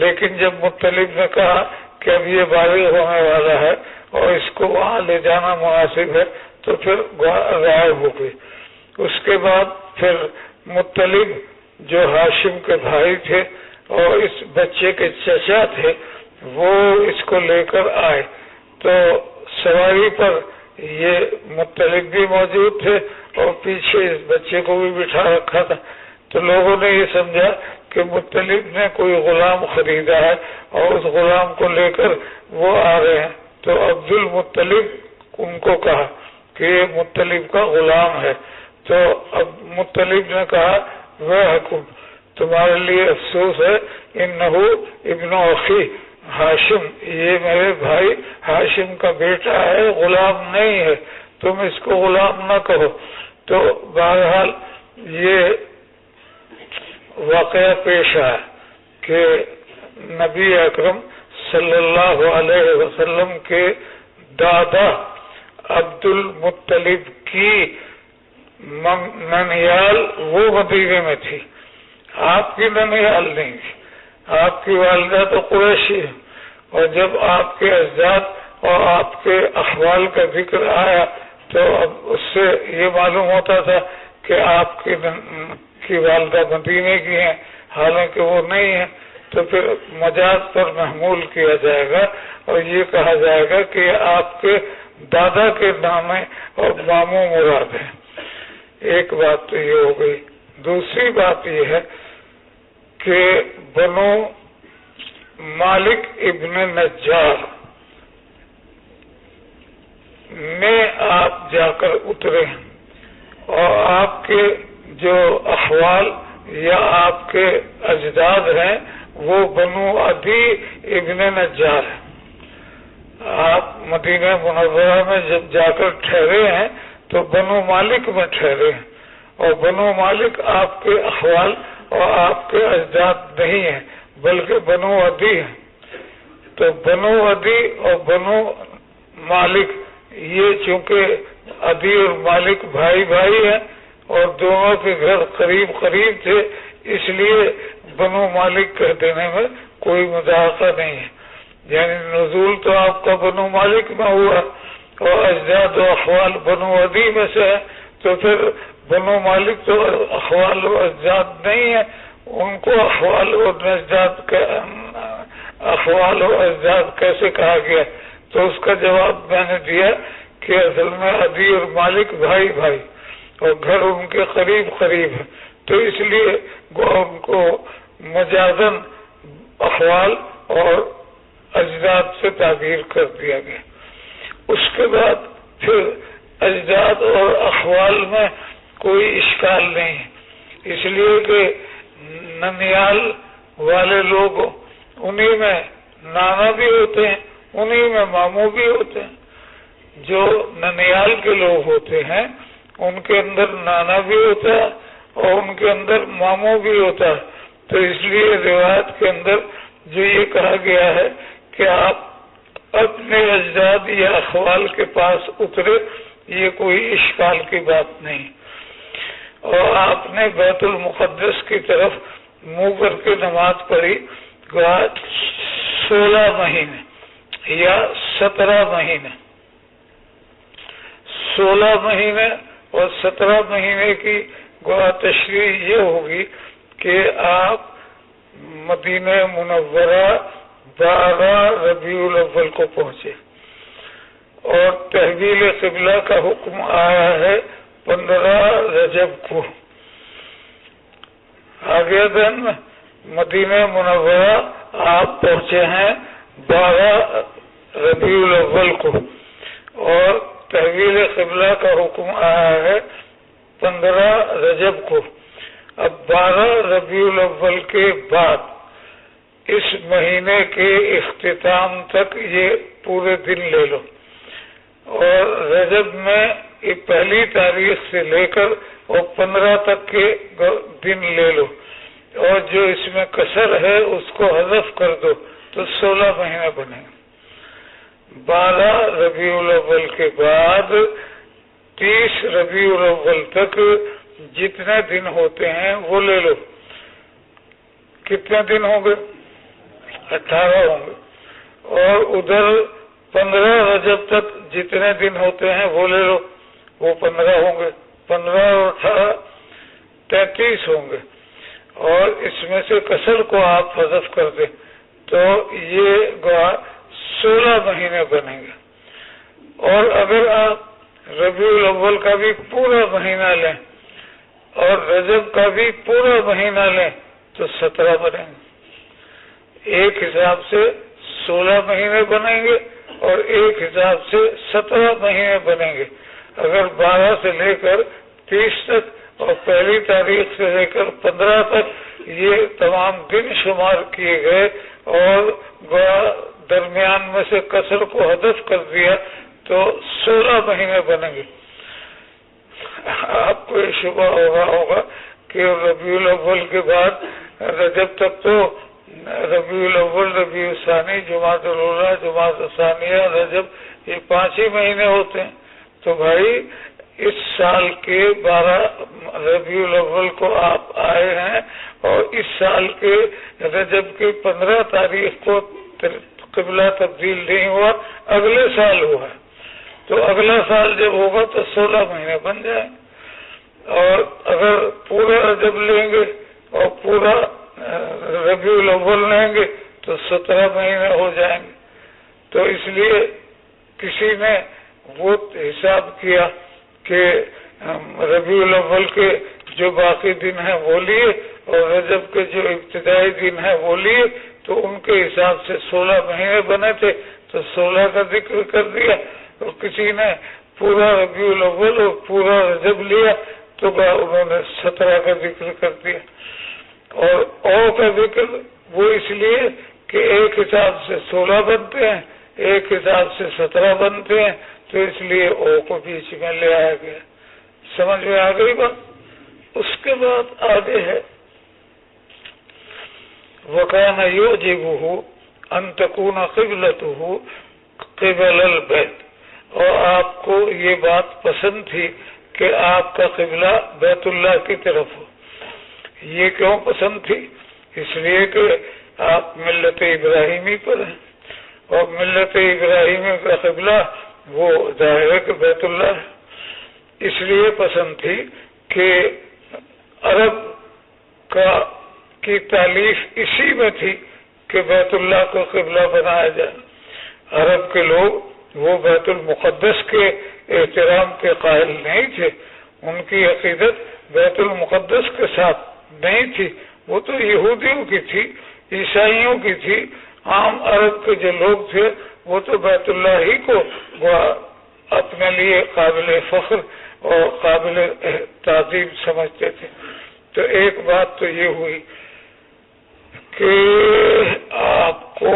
لیکن جب مطلب نے کہا کہ اب یہ بالغ ہونے والا ہے اور اس کو وہاں لے جانا مناسب ہے تو پھر رائے ہو گئی. اس کے بعد پھر مطلب جو ہاشم کے بھائی تھے اور اس بچے کے چچا تھے وہ اس کو لے کر آئے. تو سواری پر یہ مطلب بھی موجود تھے اور پیچھے اس بچے کو بھی بٹھا رکھا تھا. تو لوگوں نے یہ سمجھا کہ مطلب نے کوئی غلام خریدا ہے اور اس غلام کو لے کر وہ آ رہے ہیں. تو عبد المطلب ان کو کہا کہ یہ مطلب کا غلام ہے. تو اب مطلب نے کہا ویحکم، تمہارے لیے افسوس ہے، انہو ابن اخی ہاشم، یہ میرے بھائی ہاشم کا بیٹا ہے، غلام نہیں ہے، تم اس کو غلام نہ کہو۔ تو بہرحال یہ واقعہ پیش آیا کہ نبی اکرم صلی اللہ علیہ وسلم کے دادا عبد المطلب کی ننیال وہ مدینے میں تھی، آپ کی ننیال نہیں تھی، آپ کی والدہ تو قریشی ہے، اور جب آپ کے اجداد اور آپ کے احوال کا ذکر آیا تو اب اس سے یہ معلوم ہوتا تھا کہ آپ کی والدہ مدینے کی ہیں، حالانکہ وہ نہیں ہے، تو پھر مجاز پر محمول کیا جائے گا اور یہ کہا جائے گا کہ آپ کے دادا کے نام اور ماموں مراد ہیں۔ ایک بات تو یہ ہو گئی۔ دوسری بات یہ ہے کہ بنو مالک ابن نجار میں آپ جا کر اترے اور آپ کے جو احوال یا آپ کے اجداد ہیں وہ بنو عدی ابن نجار ہیں۔ آپ مدینہ منورہ میں جب جا کر ٹھہرے ہیں تو بنو مالک میں ٹھہرے ہیں، اور بنو مالک آپ کے احوال اور آپ کے اجداد نہیں ہیں بلکہ بنو عدی ہیں۔ تو بنو عدی اور بنو مالک یہ چونکہ عدی اور مالک بھائی بھائی ہیں اور دونوں کے گھر قریب قریب تھے، اس لیے بنو مالک کہہ دینے میں کوئی مذاقہ نہیں ہے، یعنی نزول تو آپ کا بنو مالک میں ہوا اور اجداد و احوال بنو عدی میں سے ہے، تو پھر بنو مالک تو احوال و اجداد نہیں ہے، ان کو احوال و اجداد کیسے کہا گیا؟ تو اس کا جواب میں نے دیا کہ اصل میں عدی اور مالک بھائی بھائی اور گھر ان کے قریب قریب ہے، تو اس لیے ان کو مجازن احوال اور اجداد سے تعبیر کر دیا گیا۔ اس کے بعد پھر اجداد اور احوال میں کوئی اشکال نہیں ہے، اس لیے کہ ننیال والے لوگ انہی میں نانا بھی ہوتے ہیں، انہی میں ماموں بھی ہوتے ہیں۔ جو ننیال کے لوگ ہوتے ہیں ان کے اندر نانا بھی ہوتا ہے اور ان کے اندر ماموں بھی ہوتا ہے، تو اس لیے روایت کے اندر جو یہ کہا گیا ہے کہ آپ اپنے اجداد یا احوال کے پاس اترے، یہ کوئی اشکال کی بات نہیں، اور آپ نے بیت المقدس کی طرف منہ کر کے نماز پڑھی 16 مہینے یا 17 مہینے، 16 مہینے اور 17 مہینے کی تشریح یہ ہوگی کہ آپ مدینہ منورہ 12 ربیع الاول کو پہنچے اور تحویل قبلہ کا حکم آیا ہے 15 رجب کو۔ آگے دن مدینہ منورہ آپ پہنچے ہیں 12 ربیع الاول کو اور تحویل قبلہ کا حکم آیا ہے 15 رجب کو۔ اب 12 ربیع الاول کے بعد اس مہینے کے اختتام تک یہ پورے دن لے لو، اور رجب میں پہلی تاریخ سے لے کر اور 15 تک کے دن لے لو، اور جو اس میں کسر ہے اس کو حذف کر دو تو 16 مہینے بنے۔ 12 ربیع الاول کے بعد 30 ربیع الاول تک جتنے دن ہوتے ہیں وہ لے لو۔ کتنے دن ہوں گے؟ 18 ہوں گے، اور ادھر 15 رجب تک جتنے دن ہوتے ہیں وہ لے لو، وہ 15 ہوں گے، 15 اور 18 33 ہوں گے، اور اس میں سے کسر کو آپ حذف کر دیں تو یہ 16 مہینے بنیں گے۔ اور اگر آپ ربیع الاول کا بھی پورا مہینہ لیں اور رجب کا بھی پورا مہینہ لیں تو 17 بنیں گے۔ ایک حساب سے 16 مہینے بنیں گے اور ایک حساب سے 17 مہینے بنیں گے۔ اگر 12 سے لے کر 30 تک اور پہلی تاریخ سے لے کر 15 تک یہ تمام دن شمار کیے گئے اور درمیان میں سے کسر کو حذف کر دیا تو 16 مہینے بنیں گے۔ آپ کو یہ شبہ ہوگا کہ ربیع الاول کے بعد رجب تک تو ربیع الاول، ربیع الثانی، جمادی الاولیٰ، جمادی الثانیہ، رجب، یہ 5 ہی مہینے ہوتے ہیں۔ تو بھائی اس سال کے 12 ربیع الاول کو آپ آئے ہیں اور اس سال کے رجب کی 15 تاریخ کو قبلہ تبدیل نہیں ہوا، اگلے سال ہوا، تو اگلا سال جب ہوگا تو 16 مہینے بن جائیں گے۔ اور اگر پورا رجب لیں گے اور پورا ربیع الاول لیں گے تو 17 مہینے ہو جائیں گے۔ تو اس لیے کسی نے وہ حساب کیا کہ ربیع الاول کے جو باقی دن ہیں وہ لیے اور رجب کے جو ابتدائی دن ہیں وہ لیے، تو ان کے حساب سے 16 مہینے بنے تھے تو 16 کا ذکر کر دیا۔ اور کسی نے پورا ربیع الاول اور پورا رجب لیا تو انہوں نے 17 کا ذکر کر دیا۔ اور کا ذکر وہ اس لیے کہ ایک حساب سے 16 بنتے ہیں، ایک حساب سے 17 بنتے ہیں، تو اس لیے او کو بیچ میں لے آیا گیا۔ سمجھ میں آ گئی بات؟ اس کے بعد آگے ہے وَكَانَ يُعْجِبُهُ أَن تَكُونَ قِبْلَتُهُ قِبَلَ الْبَيْتِ، اور آپ کو یہ بات پسند تھی کہ آپ کا قبلہ بیت اللہ کی طرف ہو۔ یہ کیوں پسند تھی؟ اس لیے کہ آپ ملت ابراہیمی پر ہیں اور ملت ابراہیمی کا قبلہ وہ ظاہر ہے کہ بیت اللہ ہے۔ اس لیے پسند تھی کہ عرب کی تالیف اسی میں تھی کہ بیت اللہ کو قبلہ بنایا جائے۔ عرب کے لوگ وہ بیت المقدس کے احترام کے قائل نہیں تھے، ان کی عقیدت بیت المقدس کے ساتھ نہیں تھی، وہ تو یہودیوں کی تھی، عیسائیوں کی تھی۔ عام عرب کے جو لوگ تھے وہ تو بیت اللہ ہی کو اپنے لیے قابل فخر اور قابل تعظیم سمجھتے تھے۔ تو ایک بات تو یہ ہوئی کہ آپ کو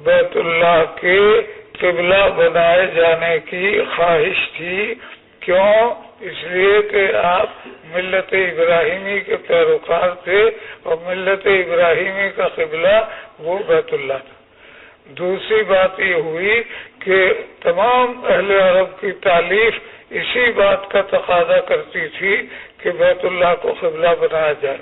بیت اللہ کے قبلہ بنائے جانے کی خواہش تھی۔ کیوں؟ اس لیے کہ آپ ملت ابراہیمی کے پیروکار تھے اور ملت ابراہیمی کا قبلہ وہ بیت اللہ تھا۔ دوسری بات یہ ہوئی کہ تمام اہل عرب کی تالیف اسی بات کا تقاضا کرتی تھی کہ بیت اللہ کو قبلہ بنایا جائے۔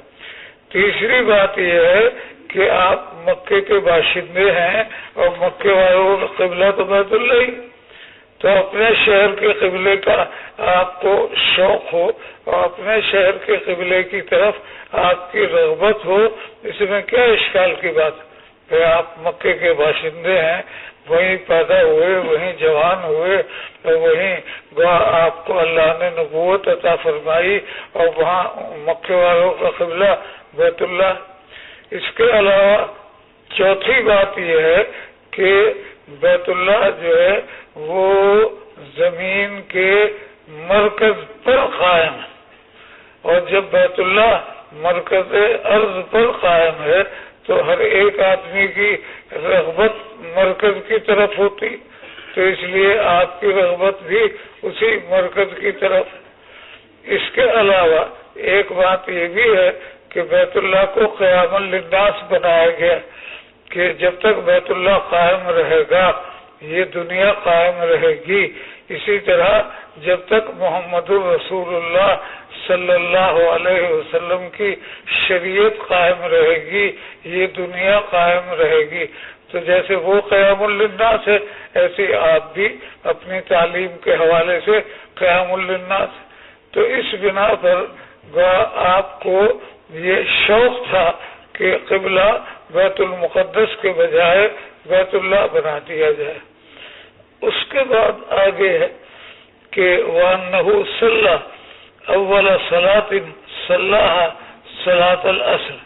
تیسری بات یہ ہے کہ آپ مکے کے باشندے ہیں اور مکے والوں کا قبلہ تو بیت اللہ ہی، تو اپنے شہر کے قبلے کا آپ کو شوق ہو اور اپنے شہر کے قبلے کی طرف آپ کی رغبت ہو، اس میں کیا اشکال کی بات ہے؟ کہ آپ مکے کے باشندے ہیں، وہیں پیدا ہوئے، وہیں جوان ہوئے اور وہیں آپ کو اللہ نے نبوت عطا فرمائی اور وہاں مکے والوں کا قبلہ بیت اللہ۔ اس کے علاوہ چوتھی بات یہ ہے کہ بیت اللہ جو ہے وہ زمین کے مرکز پر قائم ہے، اور جب بیت اللہ مرکز ارض پر قائم ہے تو ہر ایک آدمی کی رغبت مرکز کی طرف ہوتی، تو اس لیے آپ کی رغبت بھی اسی مرکز کی طرف۔ اس کے علاوہ ایک بات یہ بھی ہے کہ بیت اللہ کو قیام للناس بنایا گیا کہ جب تک بیت اللہ قائم رہے گا یہ دنیا قائم رہے گی، اسی طرح جب تک محمد رسول اللہ صلی اللہ علیہ وسلم کی شریعت قائم رہے گی یہ دنیا قائم رہے گی۔ تو جیسے وہ قیام للناس ہے ایسے آپ بھی اپنی تعلیم کے حوالے سے قیام للناس۔ تو اس بنا پر آپ کو یہ شوق تھا کہ قبلہ بیت المقدس کے بجائے بیت اللہ بنا دیا جائے۔ اس کے بعد آگے ہے کہ وَأَنَّهُ صَلَّى أَوَّلَ صَلَاةٍ صَلَّاهَا صَلَاةَ الْعَصْرِ،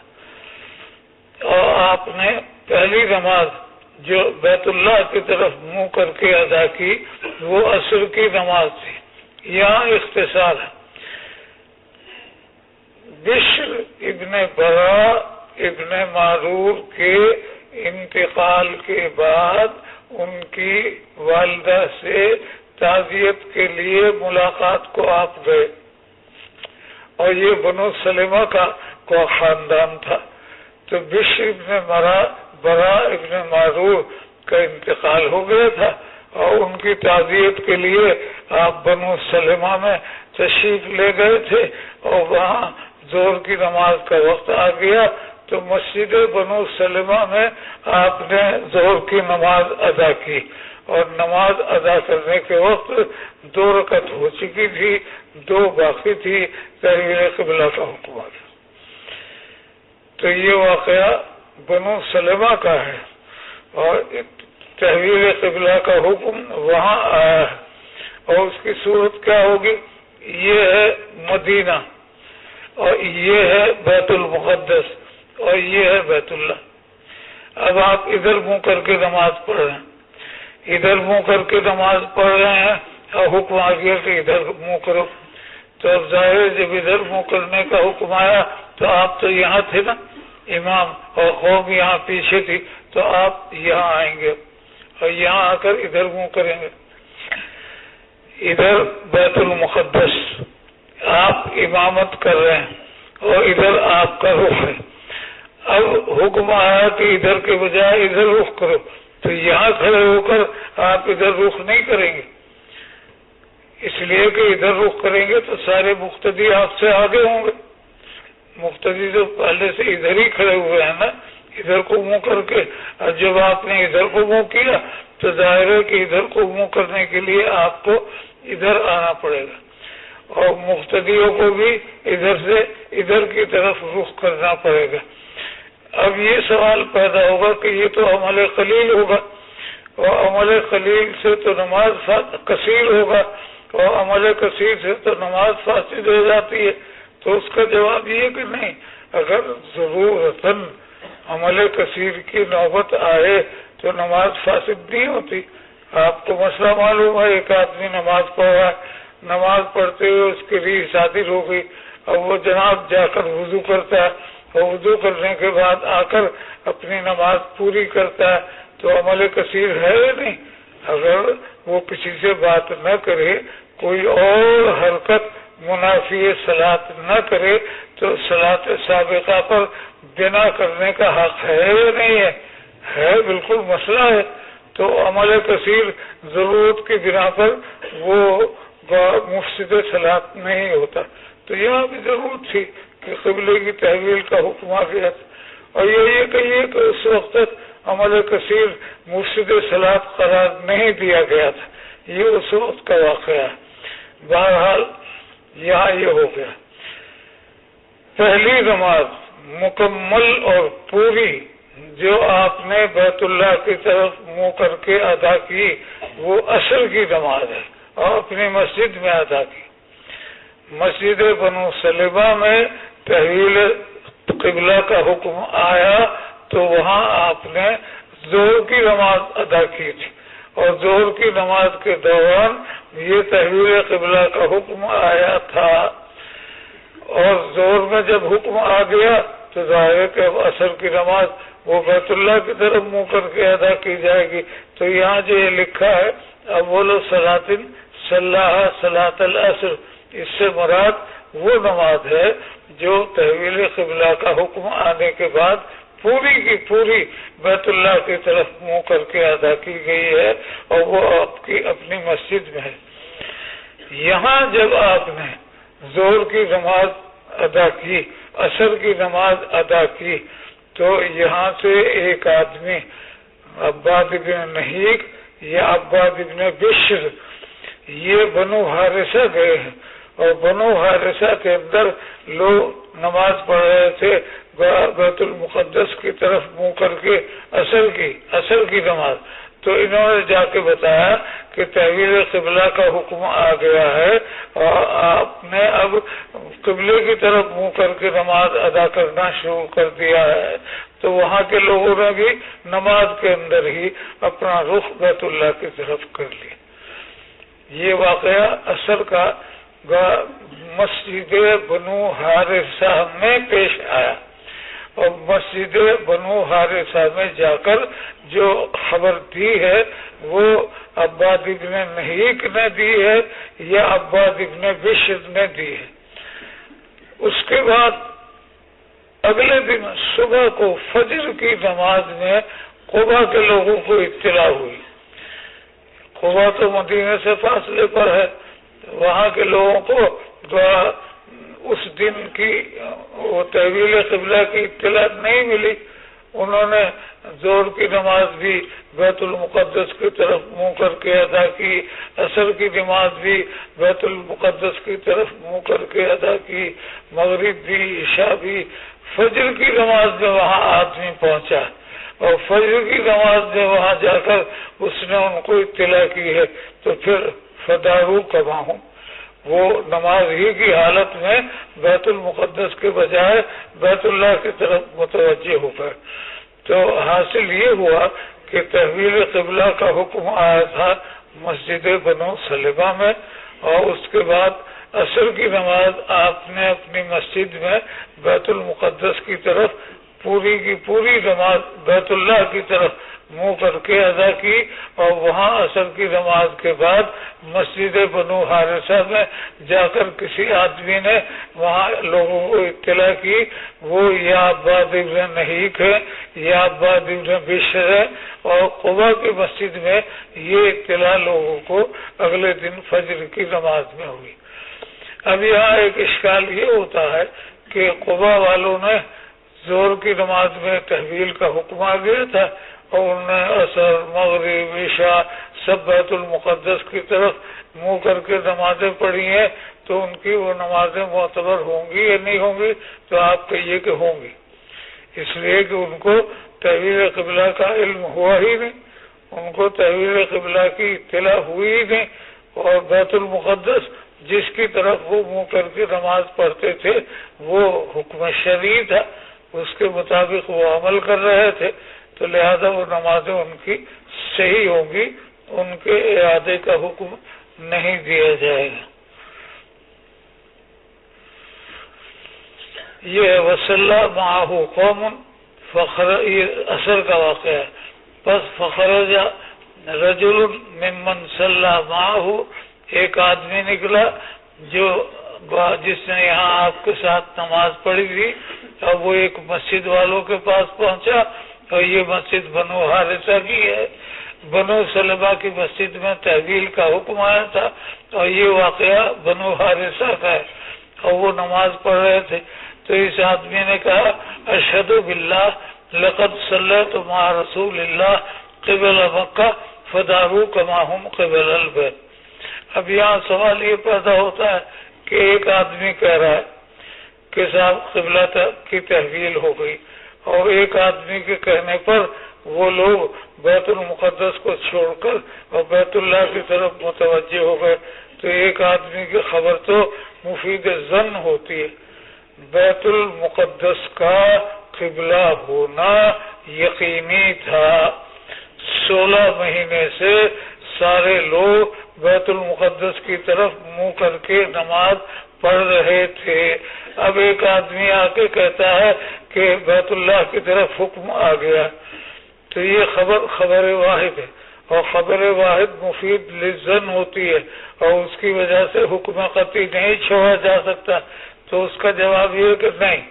اور آپ نے پہلی نماز جو بیت اللہ کی طرف منہ کر کے ادا کی وہ عصر کی نماز تھی۔ یہاں اختصار ہے، بشر ابن برا ابن معرور کے انتقال کے بعد ان کی والدہ سے تعزیت کے لیے ملاقات کو آپ گئے، اور یہ بنو سلمہ کا کوئی خاندان تھا، تو بشر ابن برا ابن معرور کا انتقال ہو گیا تھا، اور ان کی تعزیت کے لیے آپ بنو سلمہ میں تشریف لے گئے تھے، اور وہاں ظہر کی نماز کا وقت آ گیا تو مسجد بنو سلمہ میں آپ نے ظہر کی نماز ادا کی، اور نماز ادا کرنے کے وقت 2 رکعت ہو چکی تھی، 2 باقی تھی، تحویل قبلہ کا حکم آ گیا۔ تو یہ واقعہ بنو سلمہ کا ہے، اور تحویل قبلہ کا حکم وہاں آیا ہے، اور اس کی صورت کیا ہوگی؟ یہ ہے مدینہ، اور یہ ہے بیت المقدس، اور یہ ہے بیت اللہ۔ اب آپ ادھر منہ کر کے نماز پڑھ رہے ہیں، ادھر منہ کر کے نماز پڑھ رہے ہیں، اور حکم آ گیا کہ ادھر منہ کرو، تو اب ظاہر جب ادھر منہ کرنے کا حکم آیا تو آپ تو یہاں تھے نا امام، اور قوم یہاں پیچھے تھی، تو آپ یہاں آئیں گے اور یہاں آ کر ادھر منہ کریں گے۔ ادھر بیت المقدس آپ امامت کر رہے ہیں، اور ادھر آپ کا رخ ہے۔ اب حکم آیا کہ ادھر کے بجائے ادھر رخ کرو، تو یہاں کھڑے ہو کر آپ ادھر رخ نہیں کریں گے، اس لیے کہ ادھر رخ کریں گے تو سارے مقتدی آپ سے آگے ہوں گے۔ مقتدی تو پہلے سے ادھر ہی کھڑے ہوئے ہیں نا، ادھر کو منہ کر کے، اور جب آپ نے ادھر کو منہ کیا تو ظاہر ہے کہ ادھر کو منہ کرنے کے لیے آپ کو ادھر آنا پڑے گا، اور مقتدیوں کو بھی ادھر سے ادھر کی طرف رخ کرنا پڑے گا۔ اب یہ سوال پیدا ہوگا کہ یہ تو عمل قلیل ہوگا، اور عمل قلیل سے تو نماز کثیر ہوگا، اور عمل کثیر سے تو نماز فاسد ہو جاتی ہے۔ تو اس کا جواب یہ کہ نہیں، اگر ضرورتاً عمل کثیر کی نوبت آئے تو نماز فاسد نہیں ہوتی۔ آپ کو مسئلہ معلوم ہے، ایک آدمی نماز پڑھ رہا ہے، نماز پڑھتے ہوئے اس کی ریح صادر ہو گئی، اب وہ جناب جا کر وضو کرتا ہے، اور وضو کرنے کے بعد آ کر اپنی نماز پوری کرتا ہے، تو عمل کثیر ہے یا نہیں؟ اگر وہ کسی سے بات نہ کرے، کوئی اور حرکت منافی صلاۃ نہ کرے، تو صلاۃ سابقہ پر بنا کرنے کا حق ہے یا نہیں ہے؟ ہے، بالکل مسئلہ ہے۔ تو عمل کثیر ضرورت کی بنا پر وہ مفسد صلاۃ نہیں ہوتا۔ تو یہاں بھی ضرورت تھی کہ قبلے کی تحویل کا حکم آ گیا تھا، اور یہ کہیے کہ اس وقت تک عمل کثیر مفسد صلاۃ قرار نہیں دیا گیا تھا، یہ اس وقت کا واقعہ ہے۔ بہرحال یہاں یہ ہو گیا، پہلی نماز مکمل اور پوری جو آپ نے بیت اللہ کی طرف منہ کر کے ادا کی، وہ عصر کی نماز ہے، اور اپنی مسجد میں ادا کی۔ مسجد بنو سلمہ میں تحویل قبلہ کا حکم آیا تو وہاں آپ نے ظہر کی نماز ادا کی تھی، اور ظہر کی نماز کے دوران یہ تحویل قبلہ کا حکم آیا تھا، اور ظہر میں جب حکم آ گیا تو ظاہر ہے کہ اب عصر کی نماز وہ بیت اللہ کی طرف منہ کر کے ادا کی جائے گی۔ تو یہاں جو یہ لکھا ہے اول صلاۃ صلاها صلاۃ العصر، اس سے مراد وہ نماز ہے جو تحویل قبلہ کا حکم آنے کے بعد پوری کی پوری بیت اللہ کی طرف منہ کر کے ادا کی گئی ہے، اور وہ آپ کی اپنی مسجد میں ہے۔ یہاں جب آپ نے ظہر کی نماز ادا کی، عصر کی نماز ادا کی، تو یہاں سے ایک آدمی عباد بن نہیق یا عباد بن بشر، یہ بنو حارثہ گئے ہیں، اور بنو حارثہ کے اندر لوگ نماز پڑھ رہے تھے بیت المقدس کی طرف منہ کر کے عصر کی نماز، تو انہوں نے جا کے بتایا کہ تحویل قبلہ کا حکم آ گیا ہے، اور آپ نے اب قبلے کی طرف منہ کر کے نماز ادا کرنا شروع کر دیا ہے۔ تو وہاں کے لوگوں نے بھی نماز کے اندر ہی اپنا رخ بیت اللہ کی طرف کر لیا۔ یہ واقعہ عصر کا مسجد بنو حارثہ میں پیش آیا، اور مسجد بنو حارثہ میں جا کر جو خبر دی ہے وہ عباد ابن نہیک نے دی ہے یا عباد ابن بشر نے دی ہے۔ اس کے بعد اگلے دن صبح کو فجر کی نماز میں قبا کے لوگوں کو اطلاع ہوئی۔ قبا تو مدینے سے فاصلے پر ہے، وہاں کے لوگوں کو اس دن کی وہ تحویل قبلہ کی اطلاع نہیں ملی۔ انہوں نے ظہر کی نماز بھی بیت المقدس کی طرف منہ کر کے ادا کی، عصر کی نماز بھی بیت المقدس کی طرف منہ کر کے ادا کی، مغرب بھی، عشاء بھی۔ فجر کی نماز میں وہاں آدمی پہنچا، اور فجر کی نماز میں وہاں جا کر اس نے ان کو اطلاع کی ہے، تو پھر فدارو کماہم، وہ نماز ہی کی حالت میں بیت المقدس کے بجائے بیت اللہ کی طرف متوجہ ہو گئے۔ تو حاصل یہ ہوا کہ تحویل قبلہ کا حکم آیا تھا مسجد بنو سلمہ میں، اور اس کے بعد عصر کی نماز آپ نے اپنی مسجد میں بیت المقدس کی طرف پوری کی پوری نماز بیت اللہ کی طرف منہ کر کے ادا کی، اور وہاں عصر کی نماز کے بعد مسجد بنو حارثہ میں جا کر کسی آدمی نے وہاں لوگوں کو اطلاع کی، وہ یا عباد ابن نہیک ہے یا عباد ابن بشر ہے، اور قبا کی مسجد میں یہ اطلاع لوگوں کو اگلے دن فجر کی نماز میں ہوئی۔ اب یہاں ایک اشکال یہ ہوتا ہے کہ قبا والوں نے ظہر کی نماز میں تحویل کا حکم آ گیا تھا، اور انہوں نے عصر، مغرب، عشاء سب بیت المقدس کی طرف منہ کر کے نمازیں پڑھی ہیں، تو ان کی وہ نمازیں معتبر ہوں گی یا نہیں ہوں گی؟ تو آپ کہیے کہ ہوں گی، اس لیے کہ ان کو تحویل قبلہ کا علم ہوا ہی نہیں، ان کو تحویل قبلہ کی اطلاع ہوئی ہی نہیں، اور بیت المقدس جس کی طرف وہ منہ کر کے نماز پڑھتے تھے وہ حکم شرعی تھا، اس کے مطابق وہ عمل کر رہے تھے، تو لہذا وہ نمازیں ان کی صحیح ہوں گی، ان کے اعادے کا حکم نہیں دیا جائے گا۔ یہ وصلہ معہ قوم فخر، یہ اثر کا واقعہ ہے۔ پس فخرج رجل ممن صلی معہ، ایک آدمی نکلا جس نے یہاں آپ کے ساتھ نماز پڑھی تھی، اور وہ ایک مسجد والوں کے پاس پہنچا، اور یہ مسجد بنو حارثہ کی ہے۔ بنو سلمہ کی مسجد میں تحویل کا حکم آیا تھا، اور یہ واقعہ بنو حارثہ کا ہے، اور وہ نماز پڑھ رہے تھے۔ تو اس آدمی نے کہا اشہد باللہ لقد صلیت مع رسول اللہ قبل مکہ فدارو کما ہم قبل البیت۔ اب یہاں سوال یہ پیدا ہوتا ہے کہ ایک آدمی کہہ رہا ہے کہ صاحب قبلہ کی تحویل ہو گئی، اور ایک آدمی کے کہنے پر وہ لوگ بیت المقدس کو چھوڑ کر اور بیت اللہ کی طرف متوجہ ہو گئے، تو ایک آدمی کی خبر تو مفید ظن ہوتی ہے۔ بیت المقدس کا قبلہ ہونا یقینی تھا، 16 مہینے سے سارے لوگ بیت المقدس کی طرف منہ کر کے نماز پڑھ رہے تھے۔ اب ایک آدمی آ کے کہتا ہے کہ بیت اللہ کی طرف حکم آ گیا، تو یہ خبر واحد ہے، اور خبر واحد مفید للظن ہوتی ہے، اور اس کی وجہ سے حکم قطعی نہیں چھوڑا جا سکتا۔ تو اس کا جواب یہ کہ نہیں،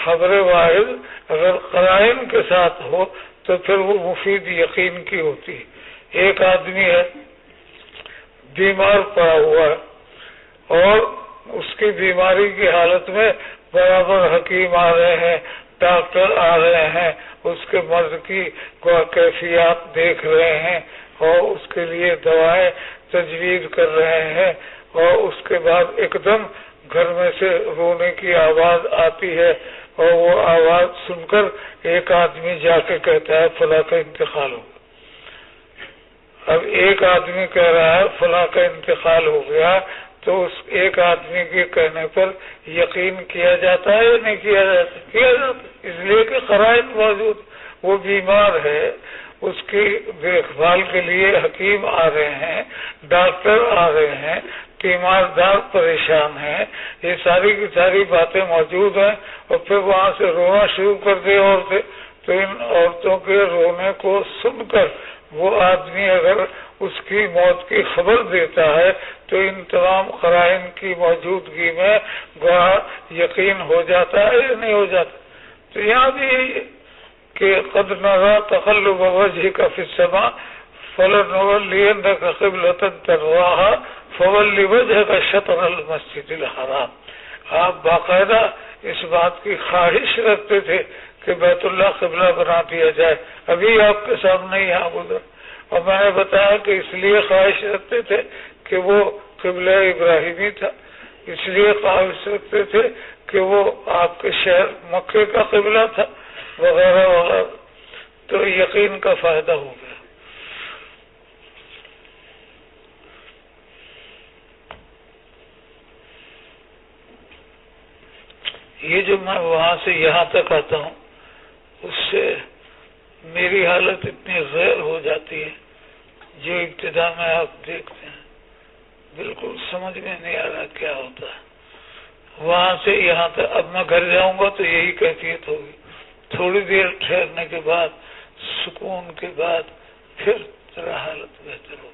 خبر واحد اگر قرائن کے ساتھ ہو تو پھر وہ مفید یقین کی ہوتی ہے۔ ایک آدمی ہے بیمار پڑا ہوا ہے، اور اس کی بیماری کی حالت میں برابر حکیم آ رہے ہیں، ڈاکٹر آ رہے ہیں، اس کے مرض کی کیفیات دیکھ رہے ہیں، اور اس کے لیے دوائیں تجویز کر رہے ہیں، اور اس کے بعد ایک دم گھر میں سے رونے کی آواز آتی ہے، اور وہ آواز سن کر ایک آدمی جا کے کہتا ہے فلاں کا انتقال ہو گیا۔ اب ایک آدمی کہہ رہا ہے فلاں کا انتقال ہو گیا، تو اس ایک آدمی کے کہنے پر یقین کیا جاتا ہے یا نہیں کیا جاتا؟ کیا جاتا، اس لیے کہ قرائن موجود، وہ بیمار ہے، اس کی دیکھ بھال کے لیے حکیم آ رہے ہیں، ڈاکٹر آ رہے ہیں، تیماردار پریشان ہیں، یہ ساری کی ساری باتیں موجود ہیں، اور پھر وہاں سے رونا شروع کر دے عورتیں، تو ان عورتوں کے رونے کو سن کر وہ آدمی اگر اس کی موت کی خبر دیتا ہے تو ان تمام قرائن کی موجودگی میں گواہ یقین ہو جاتا ہے یا نہیں ہو جاتا؟ تو یہاں بھی یہی ہے کہ قد نرى تقلب وجهك في السماء فلنولينك قبلة ترضاها فول وجهك شطر المسجد الحرام. آپ باقاعدہ اس بات کی خواہش رکھتے تھے کہ بیت اللہ قبلہ بنا دیا جائے. ابھی آپ کے سامنے یہاں گزر، اور میں نے بتایا کہ اس لیے خواہش رکھتے تھے کہ وہ قبلہ ابراہیمی تھا، اس لیے خواہش رکھتے تھے کہ وہ آپ کے شہر مکے کا قبلہ تھا وغیرہ وغیرہ. تو یقین کا فائدہ ہو گیا. یہ جو میں وہاں سے یہاں تک آتا ہوں اس سے میری حالت اتنی غیر ہو جاتی ہے، جو ابتدا میں آپ دیکھتے ہیں بالکل سمجھ میں نہیں آ رہا کیا ہوتا ہے. وہاں سے یہاں تک اب میں گھر جاؤں گا تو یہی کیفیت ہوگی. تھوڑی دیر ٹھہرنے کے بعد، سکون کے بعد، پھر ذرا حالت بہتر ہوگی.